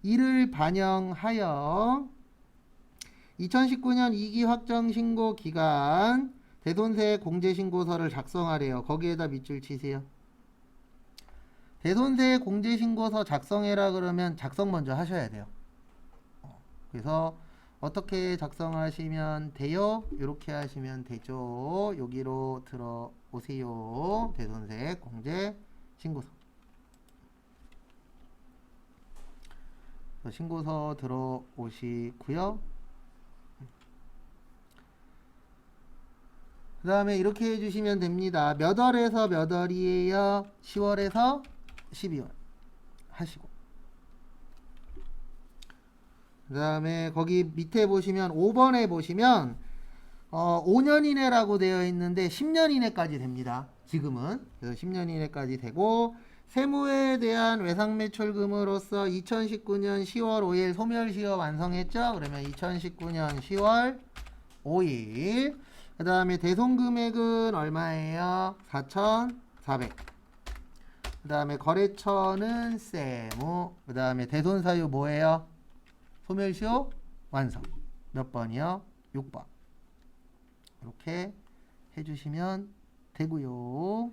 Speaker 1: 이를 반영하여 2019년 2기 확정신고 기간 대손세 공제신고서를 작성하래요. 거기에다 밑줄 치세요. 대손세 공제신고서 작성해라 그러면 작성 먼저 하셔야 돼요. 그래서 어떻게 작성하시면 돼요? 이렇게 하시면 되죠. 여기로 들어오세요. 대손세 공제 신고서. 신고서 들어오시고요. 그 다음에 이렇게 해주시면 됩니다. 몇 월에서 몇 월이에요? 10월에서 12월 하시고, 그 다음에 거기 밑에 보시면 5번에 보시면 5년 이내라고 되어 있는데 10년 이내까지 됩니다. 지금은. 그래서 10년 이내까지 되고, 세무에 대한 외상매출금으로서 2019년 10월 5일 소멸시효 완성했죠? 그러면 2019년 10월 5일. 그 다음에 대손금액은 얼마예요? 4,400. 그 다음에 거래처는 세무. 그 다음에 대손사유 뭐예요? 소멸시효 완성. 몇 번이요? 6번. 이렇게 해주시면 되고요.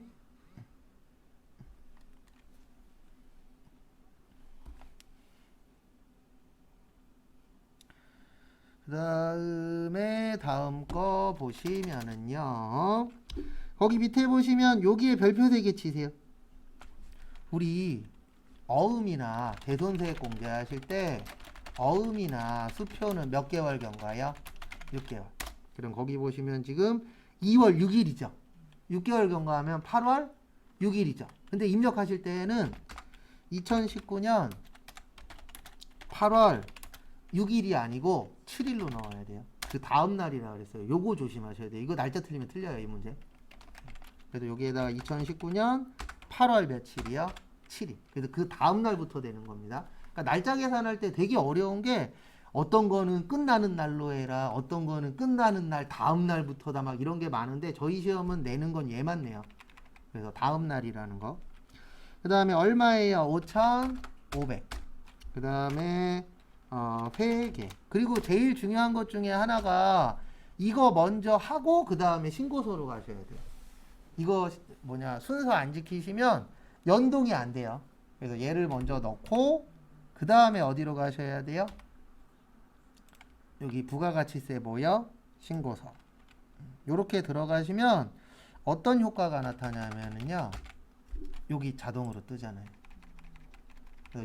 Speaker 1: 그 다음에 다음 거 보시면은요, 거기 밑에 보시면 여기에 별표 3개 치세요. 우리 어음이나 대손세액 공제하실 때 어음이나 수표는 몇 개월 경과요? 6개월. 그럼 거기 보시면 지금 2월 6일이죠. 6개월 경과하면 8월 6일이죠. 근데 입력하실 때는 2019년 8월 6일이 아니고 7일로 넣어야 돼요. 그 다음 날이라 그랬어요. 요거 조심하셔야 돼요. 이거 날짜 틀리면 틀려요, 이 문제. 그래서 여기에다가 2019년 8월 며칠이요? 7일. 그래서 그 다음 날부터 되는 겁니다. 그러니까 날짜 계산할 때 되게 어려운 게, 어떤 거는 끝나는 날로 해라, 어떤 거는 끝나는 날 다음 날부터다, 막 이런 게 많은데 저희 시험은 내는 건 얘만 내요. 그래서 다음 날이라는 거. 그 다음에 얼마예요? 5,500. 그 다음에 회계. 그리고 제일 중요한 것 중에 하나가 이거 먼저 하고 그 다음에 신고서로 가셔야 돼요. 이거 순서 안 지키시면 연동이 안 돼요. 그래서 얘를 먼저 넣고 그 다음에 어디로 가셔야 돼요? 여기 부가가치세 뭐요? 신고서. 요렇게 들어가시면 어떤 효과가 나타나냐면요. 여기 자동으로 뜨잖아요.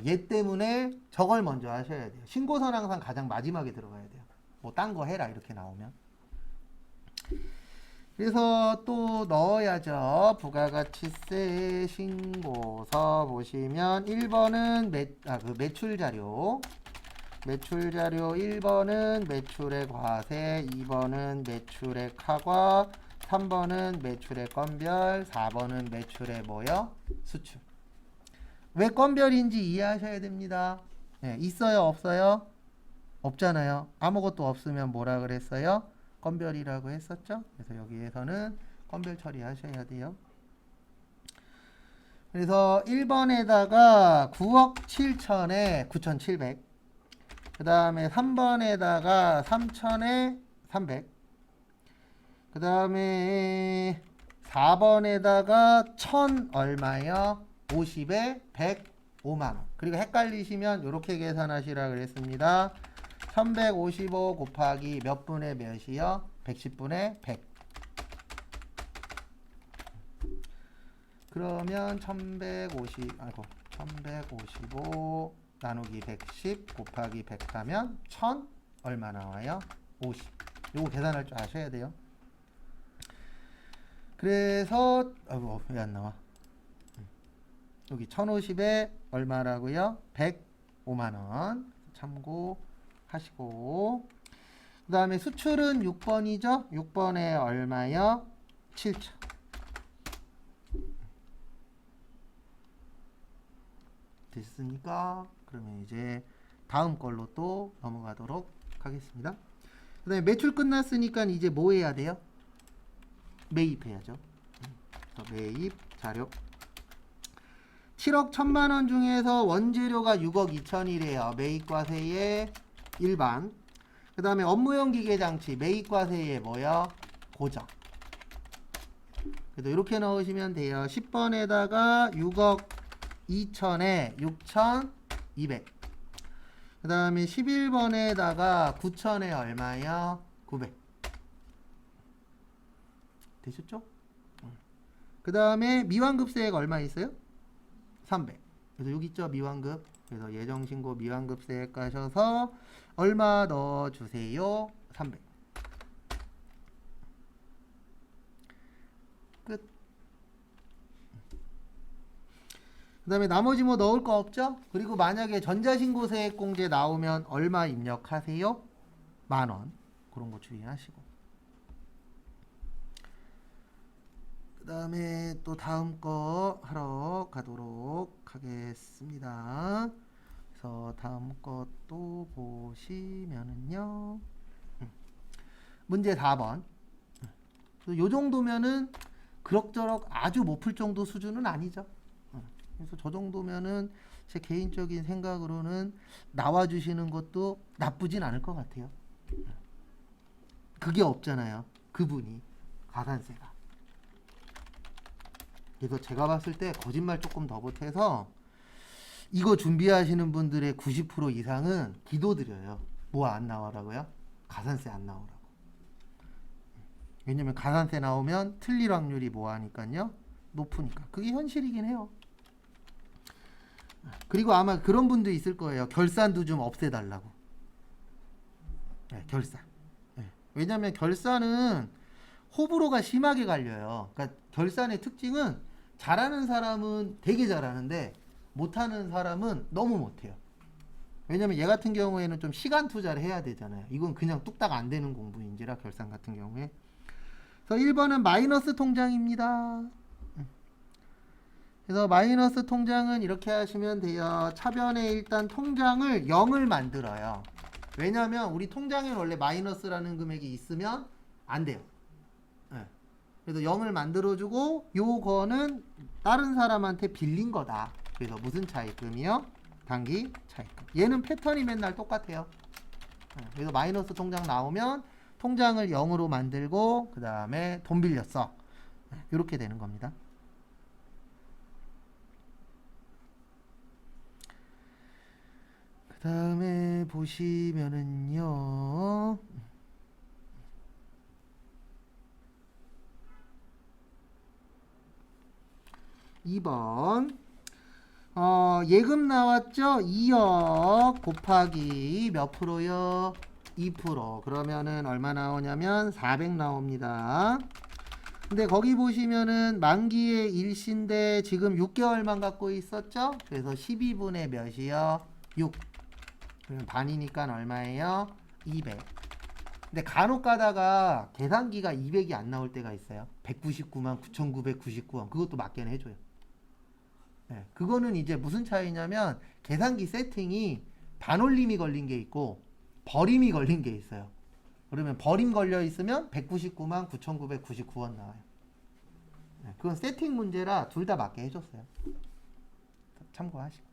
Speaker 1: 얘 때문에 저걸 먼저 하셔야 돼요. 신고서는 항상 가장 마지막에 들어가야 돼요. 뭐 딴 거 해라 이렇게 나오면. 그래서 또 넣어야죠. 부가가치세 신고서 보시면 1번은 매출 자료. 매출 자료 1번은 매출의 과세, 2번은 매출의 카과, 3번은 매출의 건별, 4번은 매출의 뭐요? 수출. 왜 건별인지 이해하셔야 됩니다. 네, 있어요, 없어요? 없잖아요. 아무것도 없으면 뭐라 그랬어요? 건별이라고 했었죠. 그래서 여기에서는 건별 처리하셔야 돼요. 그래서 1번에다가 9억 7천에 9,700. 그 다음에 3번에다가 3천에 300. 그 다음에 4번에다가 1,000 얼마요? 50에 105만원. 그리고 헷갈리시면 이렇게 계산하시라 그랬습니다. 1155 곱하기 몇 분의 몇이요? 110분의 100. 그러면 1155 나누기 110 곱하기 100 하면 1000 얼마 나와요? 50. 요거 계산할 줄 아셔야 돼요. 그래서 왜 안 나와? 여기 1050에 얼마라고요? 105만원 참고하시고, 그 다음에 수출은 6번이죠? 6번에 얼마요? 7천. 됐습니까? 그러면 이제 다음 걸로 또 넘어가도록 하겠습니다. 그 다음에 매출 끝났으니까 이제 뭐 해야 돼요? 매입해야죠. 매입 자료. 7억 1천만원 중에서 원재료가 6억 2천이래요. 매입과세의 일반. 그 다음에 업무용 기계장치 매입과세의 뭐요? 고정. 그래서 이렇게 넣으시면 돼요. 10번에다가 6억 2천에 6,200. 그 다음에 11번에다가 9천에 얼마요? 900. 되셨죠? 그 다음에 미완급세액 얼마 있어요? 300. 그래서 여기 있죠? 미완급. 그래서 예정신고 미완급세액 가셔서 얼마 넣어주세요? 300. 끝. 그 다음에 나머지 뭐 넣을 거 없죠? 그리고 만약에 전자신고세액 공제 나오면 얼마 입력하세요? 10,000원. 그런 거 주의하시고. 그 다음에 또 다음 거 하러 가도록 하겠습니다. 그래서 다음 것도 보시면은요. 문제 4번. 요 정도면은 그럭저럭 아주 못 풀 정도 수준은 아니죠. 그래서 저 정도면은 제 개인적인 생각으로는 나와주시는 것도 나쁘진 않을 것 같아요. 그게 없잖아요. 그분이 가산세가. 그래서 제가 봤을 때 거짓말 조금 더 보태서 이거 준비하시는 분들의 90% 이상은 기도드려요. 뭐 안 나와라고요? 가산세 안 나오라고. 왜냐면 가산세 나오면 틀릴 확률이 뭐 하니까요? 높으니까. 그게 현실이긴 해요. 그리고 아마 그런 분도 있을 거예요. 결산도 좀 없애달라고. 네, 결산. 네. 왜냐면 결산은 호불호가 심하게 갈려요. 그러니까 결산의 특징은 잘하는 사람은 되게 잘하는데 못하는 사람은 너무 못해요. 왜냐면 얘 같은 경우에는 좀 시간 투자를 해야 되잖아요. 이건 그냥 뚝딱 안 되는 공부인지라 결산 같은 경우에. 그래서 1번은 마이너스 통장입니다. 그래서 마이너스 통장은 이렇게 하시면 돼요. 차변에 일단 통장을 0을 만들어요. 왜냐면 우리 통장에 원래 마이너스라는 금액이 있으면 안 돼요. 네. 그래서 0을 만들어주고 요거는 다른 사람한테 빌린 거다. 그래서 무슨 차입금이요? 단기 차입금. 얘는 패턴이 맨날 똑같아요. 네. 그래서 마이너스 통장 나오면 통장을 0으로 만들고 그 다음에 돈 빌렸어. 네. 이렇게 되는 겁니다. 다음에 보시면은요. 2번 예금 나왔죠? 2억 곱하기 몇 프로요? 2%. 그러면은 얼마 나오냐면 400 나옵니다. 근데 거기 보시면은 만기의 일시인데 지금 6개월만 갖고 있었죠? 그래서 12분의 몇이요? 6. 그러면 반이니까 얼마예요? 200. 근데 간혹 가다가 계산기가 200이 안 나올 때가 있어요. 199만 9,999원. 그것도 맞게는 해줘요. 네, 그거는 이제 무슨 차이냐면 계산기 세팅이 반올림이 걸린 게 있고 버림이 걸린 게 있어요. 그러면 버림 걸려 있으면 199만 9,999원 나와요. 네, 그건 세팅 문제라 둘 다 맞게 해줬어요. 참고하시고.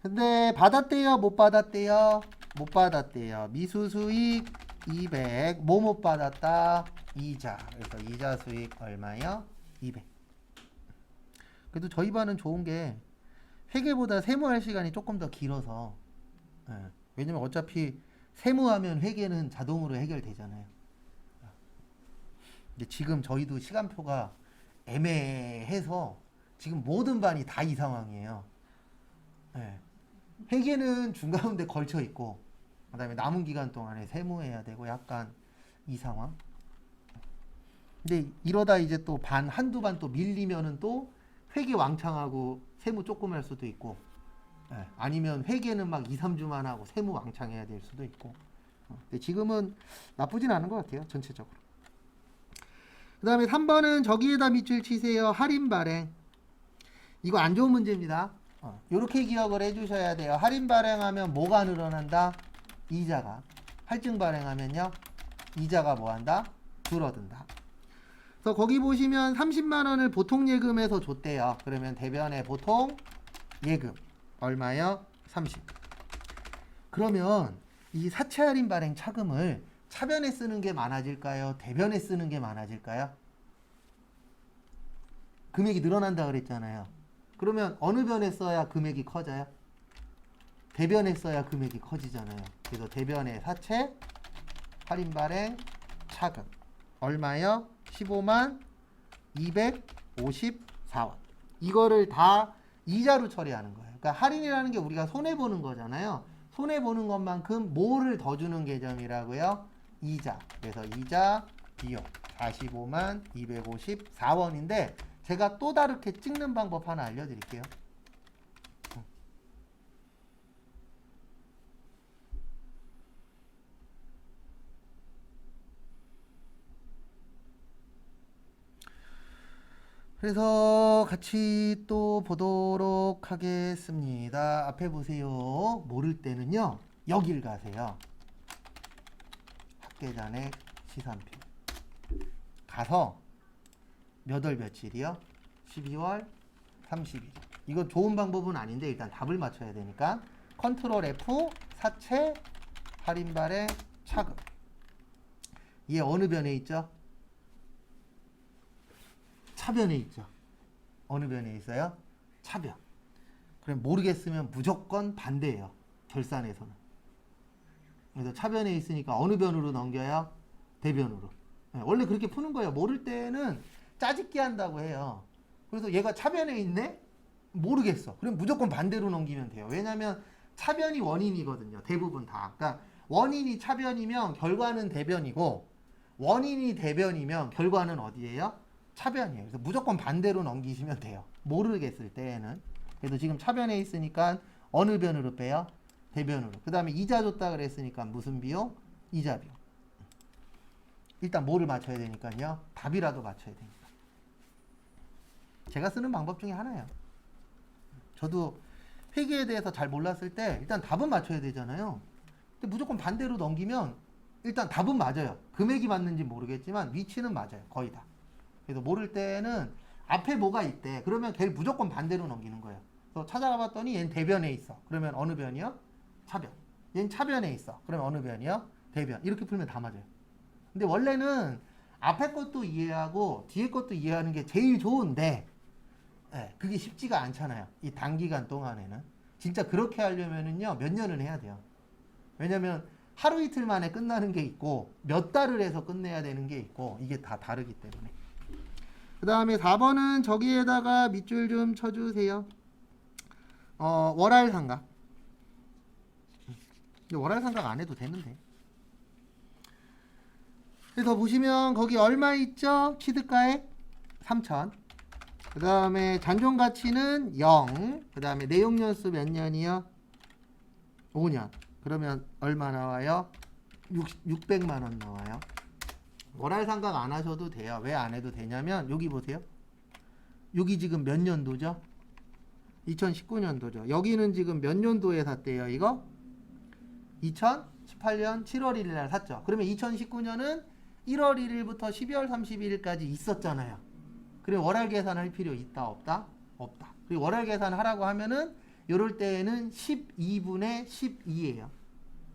Speaker 1: 근데 받았대요? 못 받았대요? 못 받았대요. 미수수익 200. 뭐 못 받았다? 이자. 그래서 이자 수익 얼마요? 200. 그래도 저희 반은 좋은 게 회계보다 세무할 시간이 조금 더 길어서 왜냐면 어차피 세무하면 회계는 자동으로 해결되잖아요. 근데 지금 저희도 시간표가 애매해서 지금 모든 반이 다 이 상황이에요. 회계는 중가운데 걸쳐 있고 그 다음에 남은 기간 동안에 세무해야 되고 약간 이 상황. 근데 이러다 이제 또 반 한두 반 또 밀리면은 또 회계 왕창하고 세무 조금 할 수도 있고 아니면 회계는 막 2, 3주만 하고 세무 왕창 해야 될 수도 있고 근데 지금은 나쁘진 않은 것 같아요. 전체적으로. 그 다음에 3번은 저기에다 밑줄 치세요. 할인 발행. 이거 안 좋은 문제입니다. 이렇게 기억을 해주셔야 돼요. 할인 발행하면 뭐가 늘어난다? 이자가. 할증 발행하면요. 이자가 뭐한다? 줄어든다. 그래서 거기 보시면 30만 원을 보통 예금에서 줬대요. 그러면 대변에 보통 예금 얼마요? 30. 그러면 이 사채 할인 발행 차금을 차변에 쓰는 게 많아질까요? 대변에 쓰는 게 많아질까요? 금액이 늘어난다 그랬잖아요. 그러면 어느 변에 써야 금액이 커져요? 대변에 써야 금액이 커지잖아요. 그래서 대변에 사채 할인 발행 차금 얼마요? 15만 254원. 이거를 다 이자로 처리하는 거예요. 그러니까 할인이라는 게 우리가 손해보는 거잖아요. 손해보는 것만큼 뭐를 더 주는 개념이라고요? 이자. 그래서 이자 비용 45만 254원인데 제가 또 다르게 찍는 방법 하나 알려드릴게요. 그래서 같이 또 보도록 하겠습니다. 앞에 보세요. 모를 때는요. 여길 가세요. 학계잔액 시산표. 가서 몇 월 며칠이요? 12월 30일. 이거 좋은 방법은 아닌데 일단 답을 맞춰야 되니까 컨트롤 F 사채 할인 발행 차금. 얘 어느 변에 있죠? 차변에 있죠. 어느 변에 있어요? 차변. 그럼 모르겠으면 무조건 반대예요. 결산에서는. 그래서 차변에 있으니까 어느 변으로 넘겨요? 대변으로. 원래 그렇게 푸는 거예요. 모를 때는 짜집기 한다고 해요. 그래서 얘가 차변에 있네? 모르겠어. 그럼 무조건 반대로 넘기면 돼요. 왜냐면 차변이 원인이거든요. 대부분 다. 그러니까 원인이 차변이면 결과는 대변이고 원인이 대변이면 결과는 어디예요? 차변이에요. 그래서 무조건 반대로 넘기시면 돼요. 모르겠을 때에는. 그래도 지금 차변에 있으니까 어느 변으로 빼요? 대변으로. 그 다음에 이자 줬다 그랬으니까 무슨 비용? 이자 비용. 일단 뭐를 맞춰야 되니까요. 답이라도 맞춰야 되니까. 제가 쓰는 방법 중에 하나예요. 저도 회계에 대해서 잘 몰랐을 때 일단 답은 맞춰야 되잖아요. 근데 무조건 반대로 넘기면 일단 답은 맞아요. 금액이 맞는지 모르겠지만 위치는 맞아요. 거의 다. 그래서 모를 때는 앞에 뭐가 있대. 그러면 걔를 무조건 반대로 넘기는 거예요. 그래서 찾아가 봤더니 얘는 대변에 있어. 그러면 어느 변이요? 차변. 얘는 차변에 있어. 그러면 어느 변이요? 대변. 이렇게 풀면 다 맞아요. 근데 원래는 앞에 것도 이해하고 뒤에 것도 이해하는 게 제일 좋은데 그게 쉽지가 않잖아요. 이 단기간 동안에는. 진짜 그렇게 하려면은요, 몇 년은 해야 돼요. 왜냐면 하루 이틀 만에 끝나는 게 있고 몇 달을 해서 끝내야 되는 게 있고 이게 다 다르기 때문에. 그 다음에 4번은 저기에다가 밑줄 좀 쳐주세요. 월할 상각. 근데 월할 상각 안 해도 되는데. 그래서 보시면 거기 얼마 있죠? 취득가액 3천. 그 다음에 잔존 가치는 0. 그 다음에 내용 연수 몇 년이요? 5년. 그러면 얼마 나와요? 600만 원 나와요. 월할 상각 안 하셔도 돼요. 왜 안 해도 되냐면 여기 보세요. 여기 지금 몇 년도죠? 2019년도죠. 여기는 지금 몇 년도에 샀대요? 이거? 2018년 7월 1일 날 샀죠. 그러면 2019년은 1월 1일부터 12월 31일까지 있었잖아요. 그래 월할 계산할 필요 있다 없다? 없다. 그리고 월할 계산하라고 하면은 요럴 때에는 12분의 12예요.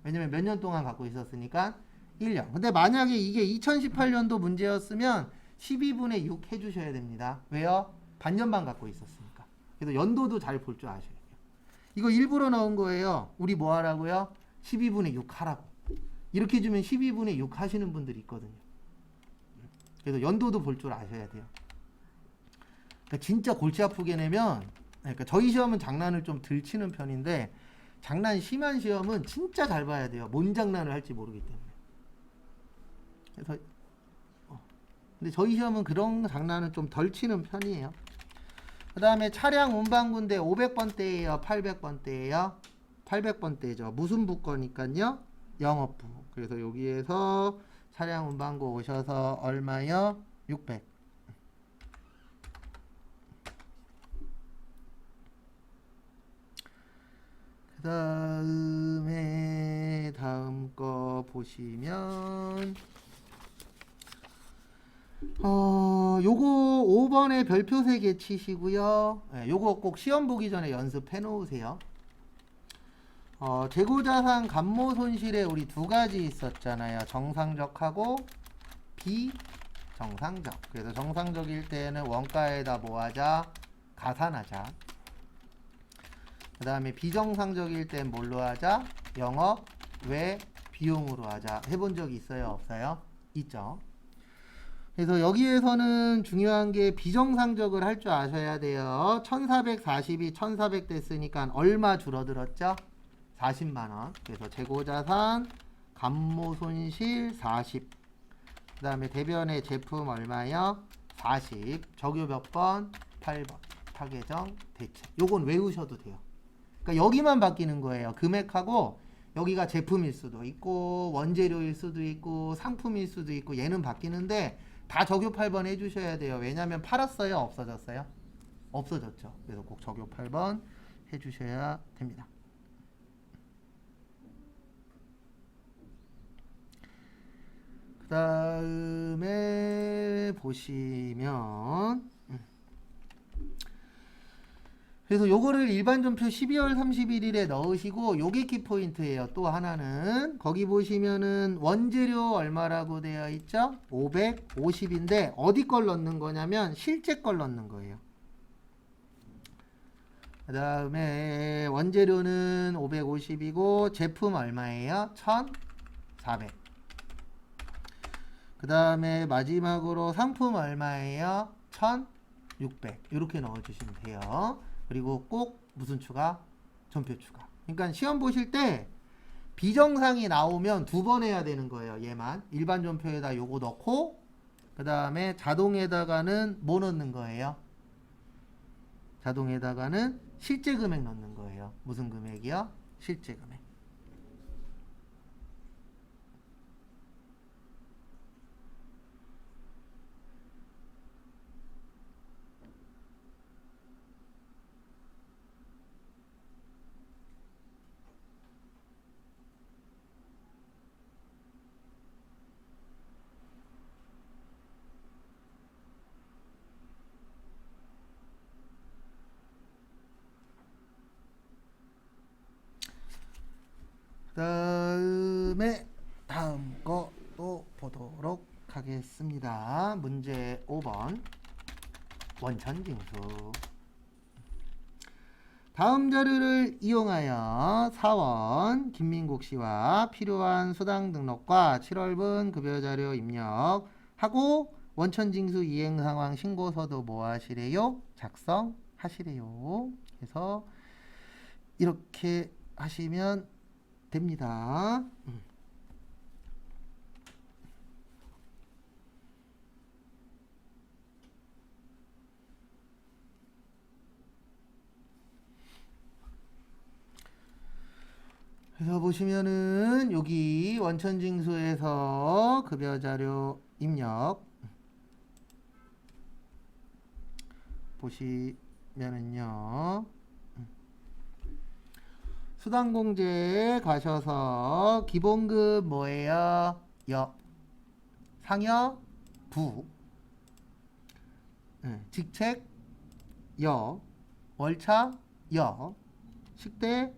Speaker 1: 왜냐면 몇 년 동안 갖고 있었으니까 1년. 근데 만약에 이게 2018년도 문제였으면 12분의 6 해주셔야 됩니다. 왜요? 반년만 갖고 있었으니까. 그래서 연도도 잘 볼 줄 아셔야 돼요. 이거 일부러 넣은 거예요. 우리 뭐 하라고요? 12분의 6 하라고. 이렇게 주면 12분의 6 하시는 분들이 있거든요. 그래서 연도도 볼 줄 아셔야 돼요. 그러니까 진짜 골치 아프게 내면, 그러니까 저희 시험은 장난을 좀 덜 치는 편인데 장난 심한 시험은 진짜 잘 봐야 돼요. 뭔 장난을 할지 모르기 때문에. 그래서 근데 저희 시험은 그런 장난은 좀 덜 치는 편이에요. 그 다음에 차량 운반군대 500번대예요, 800번대예요? 800번대죠. 무슨 부거니까요? 영업부. 그래서 여기에서 차량 운반구 오셔서 얼마요? 600. 그 다음에 다음 거 보시면 요거 5번에 별표 3개 치시고요. 요거 꼭 시험 보기 전에 연습해 놓으세요. 재고자산 감모 손실에 우리 두 가지 있었잖아요. 정상적하고 비정상적. 그래서 정상적일 때는 원가에다 뭐 하자? 가산하자. 그 다음에 비정상적일 땐 뭘로 하자? 영업 외 비용으로 하자. 해본 적 있어요? 없어요? 있죠. 그래서 여기에서는 중요한 게 비정상적을 할 줄 아셔야 돼요. 1440이 1400 됐으니까 얼마 줄어들었죠? 40만원. 그래서 재고자산 감모손실 40. 그 다음에 대변의 제품 얼마요? 40. 적요 몇 번? 8번. 타계정 대체. 요건 외우셔도 돼요. 그러니까 여기만 바뀌는 거예요. 금액하고 여기가 제품일 수도 있고 원재료일 수도 있고 상품일 수도 있고 얘는 바뀌는데 다 적요 8번 해주셔야 돼요. 왜냐하면 팔았어요? 없어졌어요? 없어졌죠. 그래서 꼭 적요 8번 해주셔야 됩니다. 그 다음에 보시면 그래서 요거를 일반전표 12월 31일에 넣으시고 요게 키포인트예요. 또 하나는 거기 보시면은 원재료 얼마라고 되어 있죠? 550인데 어디 걸 넣는 거냐면 실제 걸 넣는 거예요. 그 다음에 원재료는 550이고 제품 얼마예요? 1400. 그 다음에 마지막으로 상품 얼마예요? 1600. 이렇게 넣어주시면 돼요. 그리고 꼭 무슨 추가? 전표 추가. 그러니까 시험 보실 때 비정상이 나오면 두 번 해야 되는 거예요. 얘만. 일반 전표에다 요거 넣고 그 다음에 자동에다가는 뭐 넣는 거예요? 자동에다가는 실제 금액 넣는 거예요. 무슨 금액이요? 실제 금액. 그다음에 다음 거 또 보도록 하겠습니다. 문제 5번 원천징수. 다음 자료를 이용하여 사원 김민국 씨와 필요한 수당 등록과 7월분 급여 자료 입력하고 원천징수 이행 상황 신고서도 뭐 하시래요? 작성하시래요. 그래서 이렇게 하시면 됩니다. 그래서 보시면은 여기 원천징수에서 급여 자료 입력 보시면은요. 수당공제에 가셔서 기본급 뭐예요? 여. 상여 부. 직책 여. 월차 여. 식대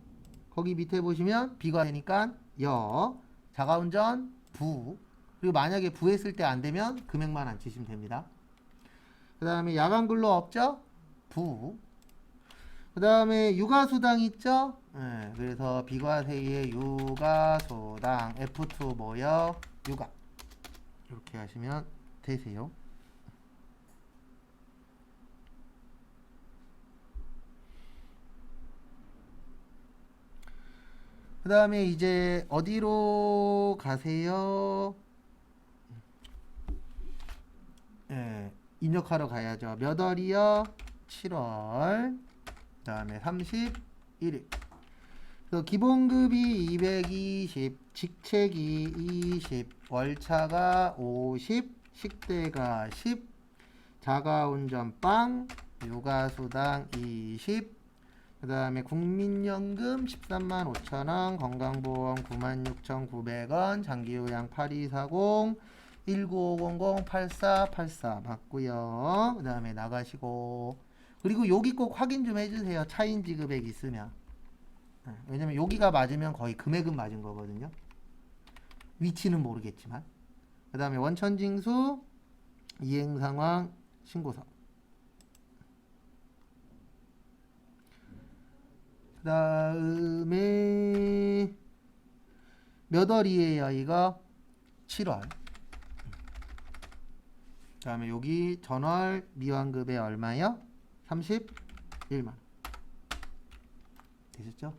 Speaker 1: 거기 밑에 보시면 비가 되니까 여. 자가운전 부. 그리고 만약에 부했을 때 안 되면 금액만 안 치시면 됩니다. 그 다음에 야간근로 없죠? 부. 그 다음에 육아수당 있죠? 그래서 비과세의 육아수당 F2 뭐요? 육아. 이렇게 하시면 되세요. 그 다음에 이제 어디로 가세요? 입력하러 가야죠. 몇 월이요? 7월. 그 다음에 31일. 그래서 기본급이 220, 직책이 20, 월차가 50, 식대가 10, 자가운전 빵, 육아수당 20, 그 다음에 국민연금 13만 5천원, 건강보험 96,900원, 장기요양 8240, 1950-8484 맞고요. 그 다음에 나가시고, 그리고 여기 꼭 확인 좀 해주세요. 차인 지급액 있으면. 왜냐면 여기가 맞으면 거의 금액은 맞은 거거든요. 위치는 모르겠지만. 그 다음에 원천징수 이행상황 신고서. 그 다음에 몇 월이에요 이거? 7월. 그 다음에 여기 전월 미완급에 얼마요? 31만. 되셨죠?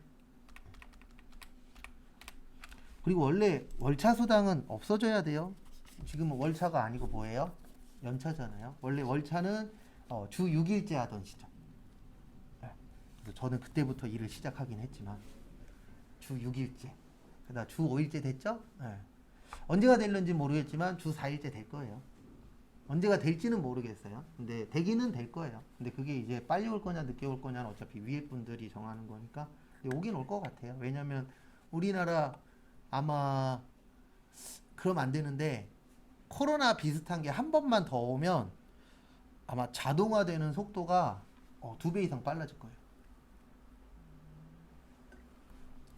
Speaker 1: 그리고 원래 월차 수당은 없어져야 돼요. 지금은 월차가 아니고 뭐예요? 연차잖아요. 원래 월차는 주 6일째 하던 시점. 그래서 저는 그때부터 일을 시작하긴 했지만 주 6일째. 그다음 주 5일째 됐죠? 언제가 될는지 모르겠지만 주 4일째 될 거예요. 언제가 될지는 모르겠어요. 근데 되기는 될 거예요. 근데 그게 이제 빨리 올 거냐 늦게 올 거냐는 어차피 위에 분들이 정하는 거니까 오긴 올 것 같아요. 왜냐면 우리나라 아마 그럼 안 되는데 코로나 비슷한 게 한 번만 더 오면 아마 자동화되는 속도가 2배 이상 빨라질 거예요.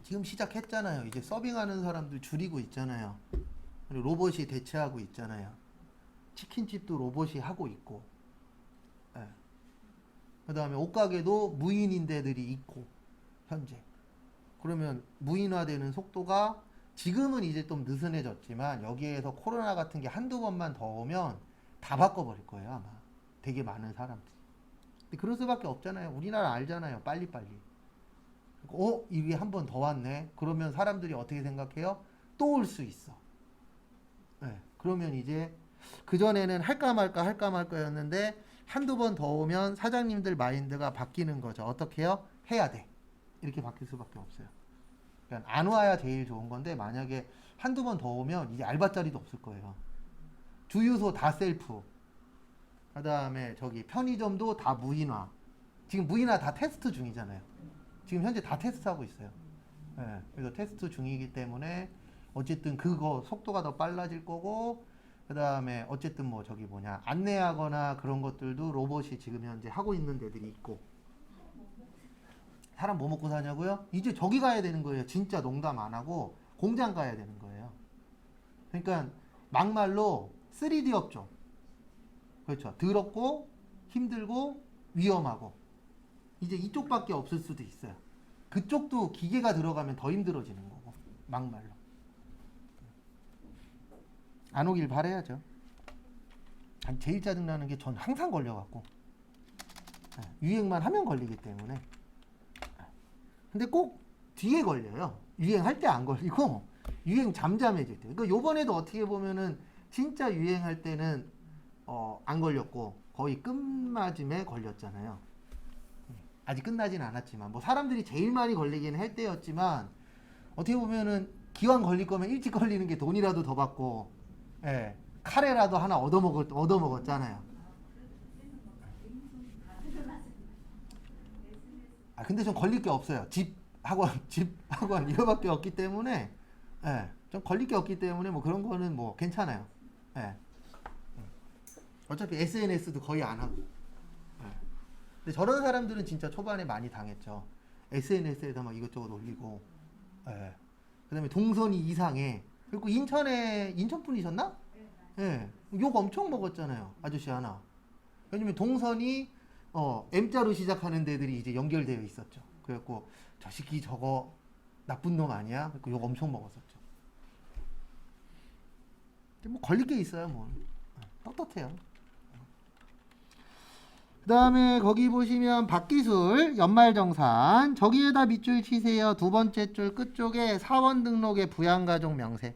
Speaker 1: 지금 시작했잖아요. 이제 서빙하는 사람들 줄이고 있잖아요. 그리고 로봇이 대체하고 있잖아요. 치킨집도 로봇이 하고 있고, 그 다음에 옷가게도 무인인 데들이 있고, 현재. 그러면 무인화되는 속도가 지금은 이제 좀 느슨해졌지만 여기에서 코로나 같은 게 한두 번만 더 오면 다 바꿔버릴 거예요, 아마. 되게 많은 사람들이. 근데 그럴 수밖에 없잖아요. 우리나라 알잖아요, 빨리빨리. 이게 한 번 더 왔네. 그러면 사람들이 어떻게 생각해요? 또 올 수 있어. 그러면 이제 그전에는 할까 말까였는데 한두 번 더 오면 사장님들 마인드가 바뀌는 거죠. 어떻게 해요? 해야 돼. 이렇게 바뀔 수밖에 없어요. 그러니까 안 와야 제일 좋은 건데 만약에 한두 번 더 오면 이제 알바자리도 없을 거예요. 주유소 다 셀프. 그 다음에 저기 편의점도 다 무인화. 지금 무인화 다 테스트 중이잖아요. 지금 현재 다 테스트하고 있어요. 그래서 테스트 중이기 때문에 어쨌든 그거 속도가 더 빨라질 거고 그 다음에 어쨌든 뭐 저기 뭐냐 안내하거나 그런 것들도 로봇이 지금 현재 하고 있는 데들이 있고 사람 뭐 먹고 사냐고요? 이제 저기 가야 되는 거예요. 진짜 농담 안 하고 공장 가야 되는 거예요. 그러니까 막말로 3D 업종. 그렇죠. 더럽고 힘들고 위험하고 이제 이쪽밖에 없을 수도 있어요. 그쪽도 기계가 들어가면 더 힘들어지는 거고 막말로 안 오길 바라야죠. 아니, 제일 짜증나는 게 전 항상 걸려갖고 유행만 하면 걸리기 때문에. 근데 꼭 뒤에 걸려요. 유행할 때 안 걸리고 유행 잠잠해질 때. 그러니까 요번에도 어떻게 보면은 진짜 유행할 때는 안 걸렸고 거의 끝마즘에 걸렸잖아요. 아직 끝나진 않았지만 뭐 사람들이 제일 많이 걸리긴 할 때였지만 어떻게 보면은 기왕 걸릴 거면 일찍 걸리는 게 돈이라도 더 받고 예, 카레라도 하나 얻어먹었잖아요. 근데 좀 걸릴 게 없어요. 집 학원 이거밖에 없기 때문에 예, 좀 걸릴 게 없기 때문에 뭐 그런 거는 뭐 괜찮아요. 예. 어차피 SNS도 거의 안 하고. 예. 근데 저런 사람들은 진짜 초반에 많이 당했죠. SNS에다 막 이것저것 올리고. 예. 그다음에 동선이 이상해. 그리고 인천 분이셨나? 예. 욕 엄청 먹었잖아요. 아저씨 하나. 왜냐면 동선이 M자로 시작하는 데들이 이제 연결되어 있었죠. 그래갖고 저 새끼 저거 나쁜 놈 아니야? 그래갖고 욕 엄청 먹었었죠. 근데 뭐 걸릴 게 있어요, 뭐. 떳떳해요. 그 다음에 거기 보시면 박기술 연말정산 저기에다 밑줄 치세요. 두 번째 줄 끝쪽에 사원 등록의 부양가족 명세.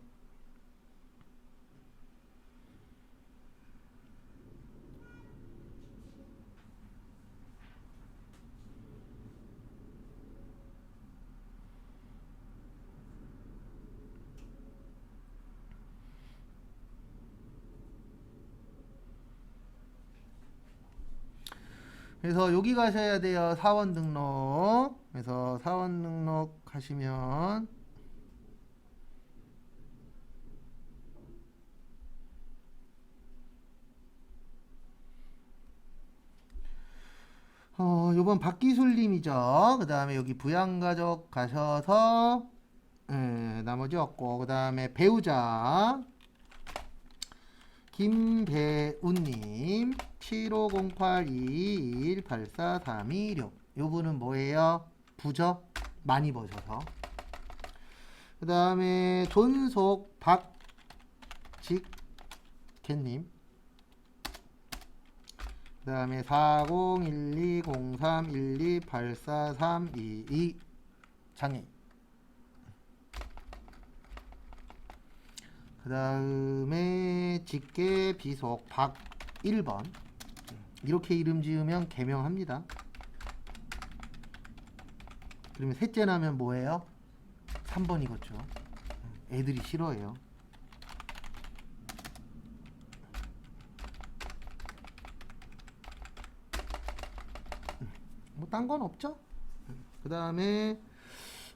Speaker 1: 그래서 여기 가셔야 돼요. 사원 등록. 그래서 사원 등록 하시면 요번 박기술님이죠. 그 다음에 여기 부양가족 가셔서 나머지 없고 그 다음에 배우자 김배우님 750821843216 요분은 뭐예요? 부죠? 많이 버셔서. 그 다음에 존속 박직개님 그 다음에 40120312843222 장애인. 그 다음에 직계 비속 박 1번 이렇게 이름 지으면 개명합니다. 그러면 셋째 나면 뭐예요? 3번이겠죠. 애들이 싫어해요. 뭐 딴 건 없죠? 그 다음에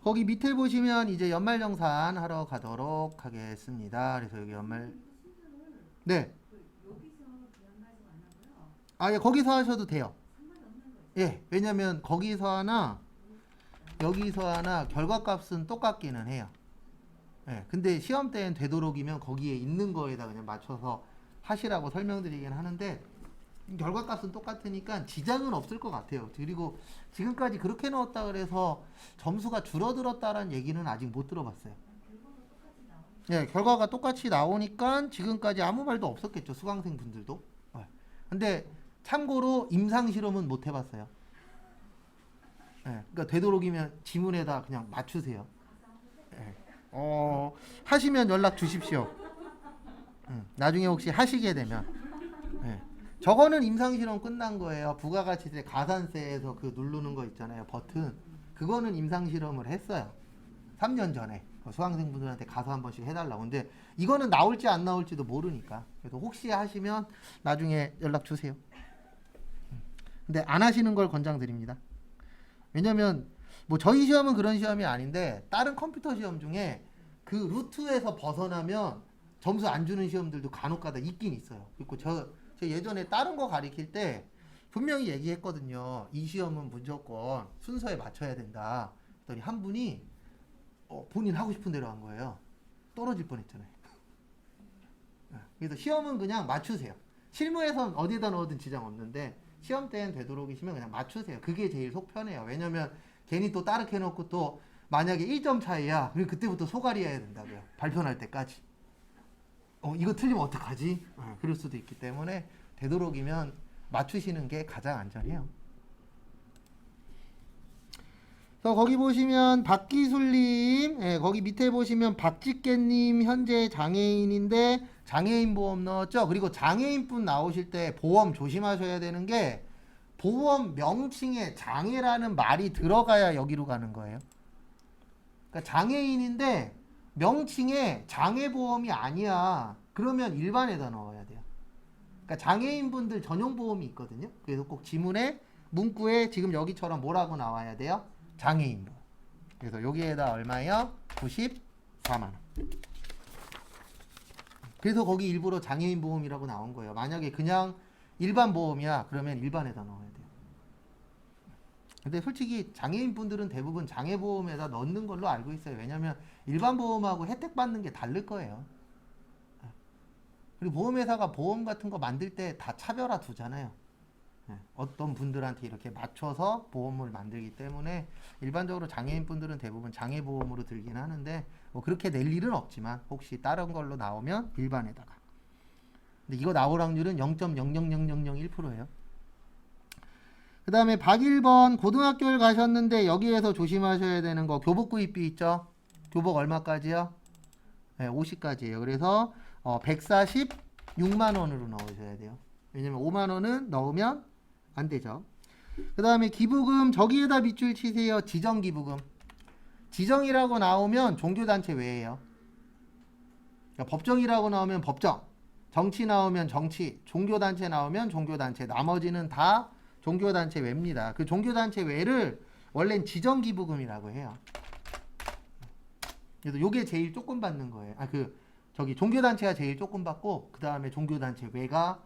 Speaker 1: 거기 밑에 보시면 이제 연말정산 하러 가도록 하겠습니다. 그래서 여기 네. 예, 거기서 하셔도 돼요. 예, 왜냐면 거기서 하나 여기서 하나 결과값은 똑같기는 해요. 예, 근데 시험 때는 되도록이면 거기에 있는 거에다 그냥 맞춰서 하시라고 설명드리긴 하는데 결과값은 똑같으니까 지장은 없을 것 같아요. 그리고 지금까지 그렇게 넣었다 그래서 점수가 줄어들었다라는 얘기는 아직 못 들어봤어요. 예, 결과가 똑같이 나오니까 지금까지 아무 말도 없었겠죠. 수강생 분들도. 근데 참고로 임상실험은 못 해봤어요. 그러니까 되도록이면 지문에다 그냥 맞추세요. 예. 하시면 연락 주십시오. 나중에 혹시 하시게 되면. 예. 저거는 임상실험 끝난 거예요. 부가가치세 가산세에서 그 누르는 거 있잖아요. 버튼. 그거는 임상실험을 했어요. 3년 전에. 수강생분들한테 가서 한 번씩 해달라고. 근데 이거는 나올지 안 나올지도 모르니까. 그래서 혹시 하시면 나중에 연락 주세요. 근데 안 하시는 걸 권장드립니다. 왜냐면 뭐 저희 시험은 그런 시험이 아닌데 다른 컴퓨터 시험 중에 그 루트에서 벗어나면 점수 안 주는 시험들도 간혹가다 있긴 있어요. 그리고 저 예전에 다른 거 가리킬 때 분명히 얘기했거든요. 이 시험은 무조건 순서에 맞춰야 된다. 그랬더니 한 분이 본인 하고 싶은 대로 한 거예요. 떨어질 뻔했잖아요. 그래서 시험은 그냥 맞추세요. 실무에선 어디다 넣어든 지장 없는데 시험 때는 되도록이시면 그냥 맞추세요. 그게 제일 속 편해요. 왜냐면 괜히 또 따르게 해놓고 또 만약에 1점 차이야. 그리고 그때부터 소갈이 해야 된다고요. 발표할 때까지. 이거 틀리면 어떡하지? 그럴 수도 있기 때문에 되도록이면 맞추시는 게 가장 안전해요. 그래서 거기 보시면 박기술님, 거기 밑에 보시면 박직계님 현재 장애인인데 장애인 보험 넣었죠? 그리고 장애인분 나오실 때 보험 조심하셔야 되는 게 보험 명칭에 장애라는 말이 들어가야 여기로 가는 거예요. 그러니까 장애인인데 명칭에 장애보험이 아니야. 그러면 일반에다 넣어야 돼요. 그러니까 장애인분들 전용 보험이 있거든요. 그래서 꼭 지문에 문구에 지금 여기처럼 뭐라고 나와야 돼요? 장애인 보험. 그래서 여기에다 얼마예요? 94만 원. 그래서 거기 일부러 장애인 보험이라고 나온 거예요. 만약에 그냥 일반 보험이야. 그러면 일반에다 넣어야 돼요. 근데 솔직히 장애인 분들은 대부분 장애보험에다 넣는 걸로 알고 있어요. 왜냐면 일반 보험하고 혜택 받는 게 다를 거예요. 그리고 보험회사가 보험 같은 거 만들 때 다 차별화 두잖아요. 어떤 분들한테 이렇게 맞춰서 보험을 만들기 때문에 일반적으로 장애인 분들은 대부분 장애보험으로 들긴 하는데 뭐 그렇게 낼 일은 없지만 혹시 다른 걸로 나오면 일반에다가. 근데 이거 나올 확률은 0.00001%예요. 그 다음에 박일번 고등학교를 가셨는데 여기에서 조심하셔야 되는 거 교복 구입비 있죠? 교복 얼마까지요? 네, 50까지예요. 그래서 146만 원으로 넣으셔야 돼요. 왜냐면 5만 원은 넣으면 안 되죠. 그 다음에 기부금 저기에다 밑줄 치세요. 지정기부금. 지정이라고 나오면 종교단체 외예요. 그러니까 법정이라고 나오면 법정, 정치 나오면 정치, 종교단체 나오면 종교단체, 나머지는 다 종교단체 외입니다. 그 종교단체 외를 원래는 지정기부금이라고 해요. 그래서 요게 제일 조금 받는 거예요. 저기 종교단체가 제일 조금 받고 그 다음에 종교단체 외가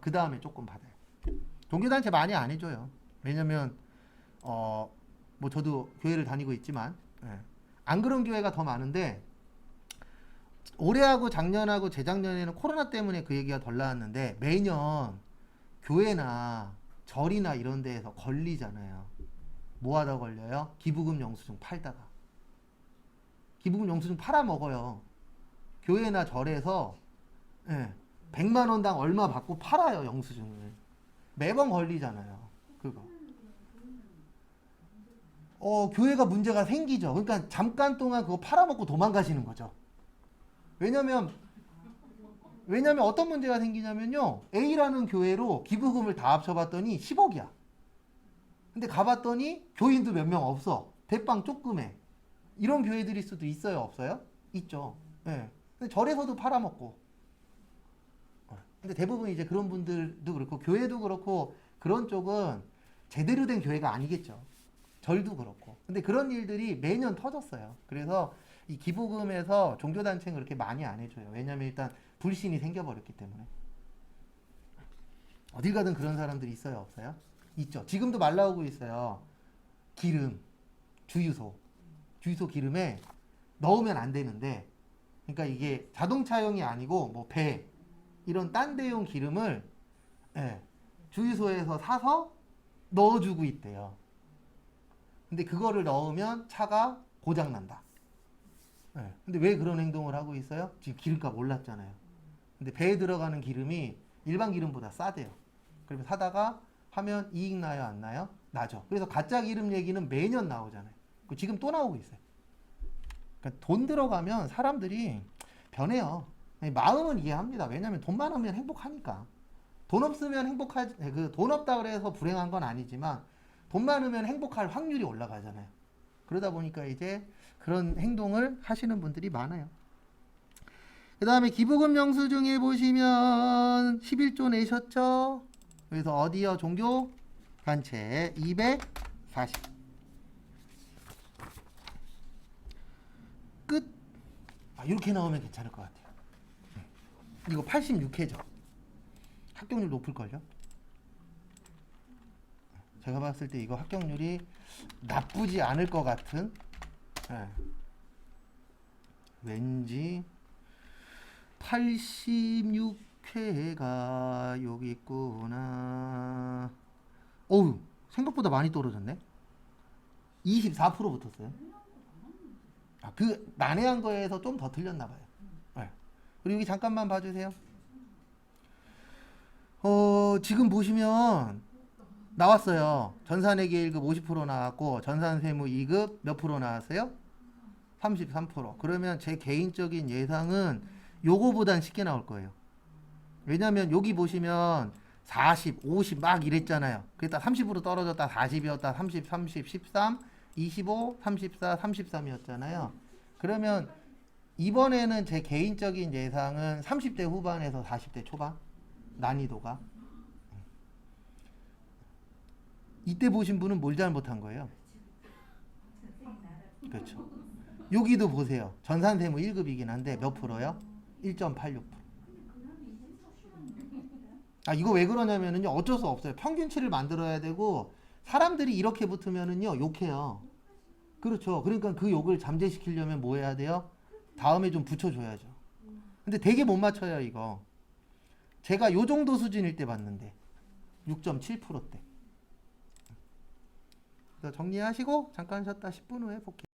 Speaker 1: 그 다음에 조금 받아요. 종교단체 많이 안 해줘요. 왜냐면 뭐 저도 교회를 다니고 있지만 안 그런 교회가 더 많은데 올해하고 작년하고 재작년에는 코로나 때문에 그 얘기가 덜 나왔는데 매년 교회나 절이나 이런 데에서 걸리잖아요. 뭐 하다 걸려요? 기부금 영수증 팔다가. 기부금 영수증 팔아먹어요. 교회나 절에서 100만 원당 얼마 받고 팔아요, 영수증을. 매번 걸리잖아요. 그거. 교회가 문제가 생기죠. 그러니까 잠깐 동안 그거 팔아먹고 도망가시는 거죠. 왜냐면 어떤 문제가 생기냐면요. A라는 교회로 기부금을 다 합쳐봤더니 10억이야. 근데 가봤더니 교인도 몇 명 없어. 대빵 조그매. 이런 교회들일 수도 있어요, 없어요? 있죠. 예. 근데 절에서도 팔아먹고. 근데 대부분 이제 그런 분들도 그렇고 교회도 그렇고 그런 쪽은 제대로 된 교회가 아니겠죠. 절도 그렇고. 근데 그런 일들이 매년 터졌어요. 그래서 이 기부금에서 종교단체는 그렇게 많이 안 해줘요. 왜냐면 일단 불신이 생겨버렸기 때문에. 어딜 가든 그런 사람들이 있어요, 없어요? 있죠. 지금도 말 나오고 있어요. 기름, 주유소 기름에 넣으면 안 되는데, 그러니까 이게 자동차용이 아니고 뭐 배 이런 딴 데용 기름을 주유소에서 사서 넣어주고 있대요. 근데 그거를 넣으면 차가 고장 난다. 근데 왜 그런 행동을 하고 있어요? 지금 기름값 올랐잖아요. 근데 배에 들어가는 기름이 일반 기름보다 싸대요. 그러면 사다가 하면 이익 나요, 안 나요? 나죠. 그래서 가짜 기름 얘기는 매년 나오잖아요. 지금 또 나오고 있어요. 그러니까 돈 들어가면 사람들이 변해요. 마음은 이해합니다. 왜냐면 돈 많으면 행복하니까. 돈 없으면 돈 없다 그래서 불행한 건 아니지만 돈 많으면 행복할 확률이 올라가잖아요. 그러다 보니까 이제 그런 행동을 하시는 분들이 많아요. 그 다음에 기부금 영수증에 보시면 11조 내셨죠? 그래서 어디요? 종교 단체 240. 끝. 이렇게 나오면 괜찮을 것 같아요. 이거 86회죠. 합격률 높을걸요? 제가 봤을 때 이거 합격률이 나쁘지 않을 것 같은. 왠지 86회가 여기 있구나. 어우, 생각보다 많이 떨어졌네. 24% 붙었어요. 아, 그 난해한 거에서 좀 더 틀렸나 봐요. 네. 그리고 여기 잠깐만 봐주세요. 지금 보시면 나왔어요. 전산회계 1급 50% 나왔고 전산세무 2급 몇 프로 나왔어요? 33%. 그러면 제 개인적인 예상은 요거보단 쉽게 나올 거예요. 왜냐면 여기 보시면 40, 50 막 이랬잖아요. 그랬다 30으로 떨어졌다 40이었다 30, 30, 13, 25, 34, 33이었잖아요. 그러면 이번에는 제 개인적인 예상은 30대 후반에서 40대 초반 난이도가 이때 보신 분은 뭘 잘못한 거예요? 그렇죠. 여기도 보세요. 전산세무 1급이긴 한데 몇 프로요? 1.86%. 아, 이거 왜 그러냐면은요. 어쩔 수 없어요. 평균치를 만들어야 되고 사람들이 이렇게 붙으면은요. 욕해요. 그렇죠. 그러니까 그 욕을 잠재시키려면 뭐 해야 돼요? 다음에 좀 붙여줘야죠. 근데 되게 못 맞춰요, 이거. 제가 요 정도 수준일 때 봤는데 6.7%대. 그래서 정리하시고 잠깐 쉬었다 10분 후에 볼게요.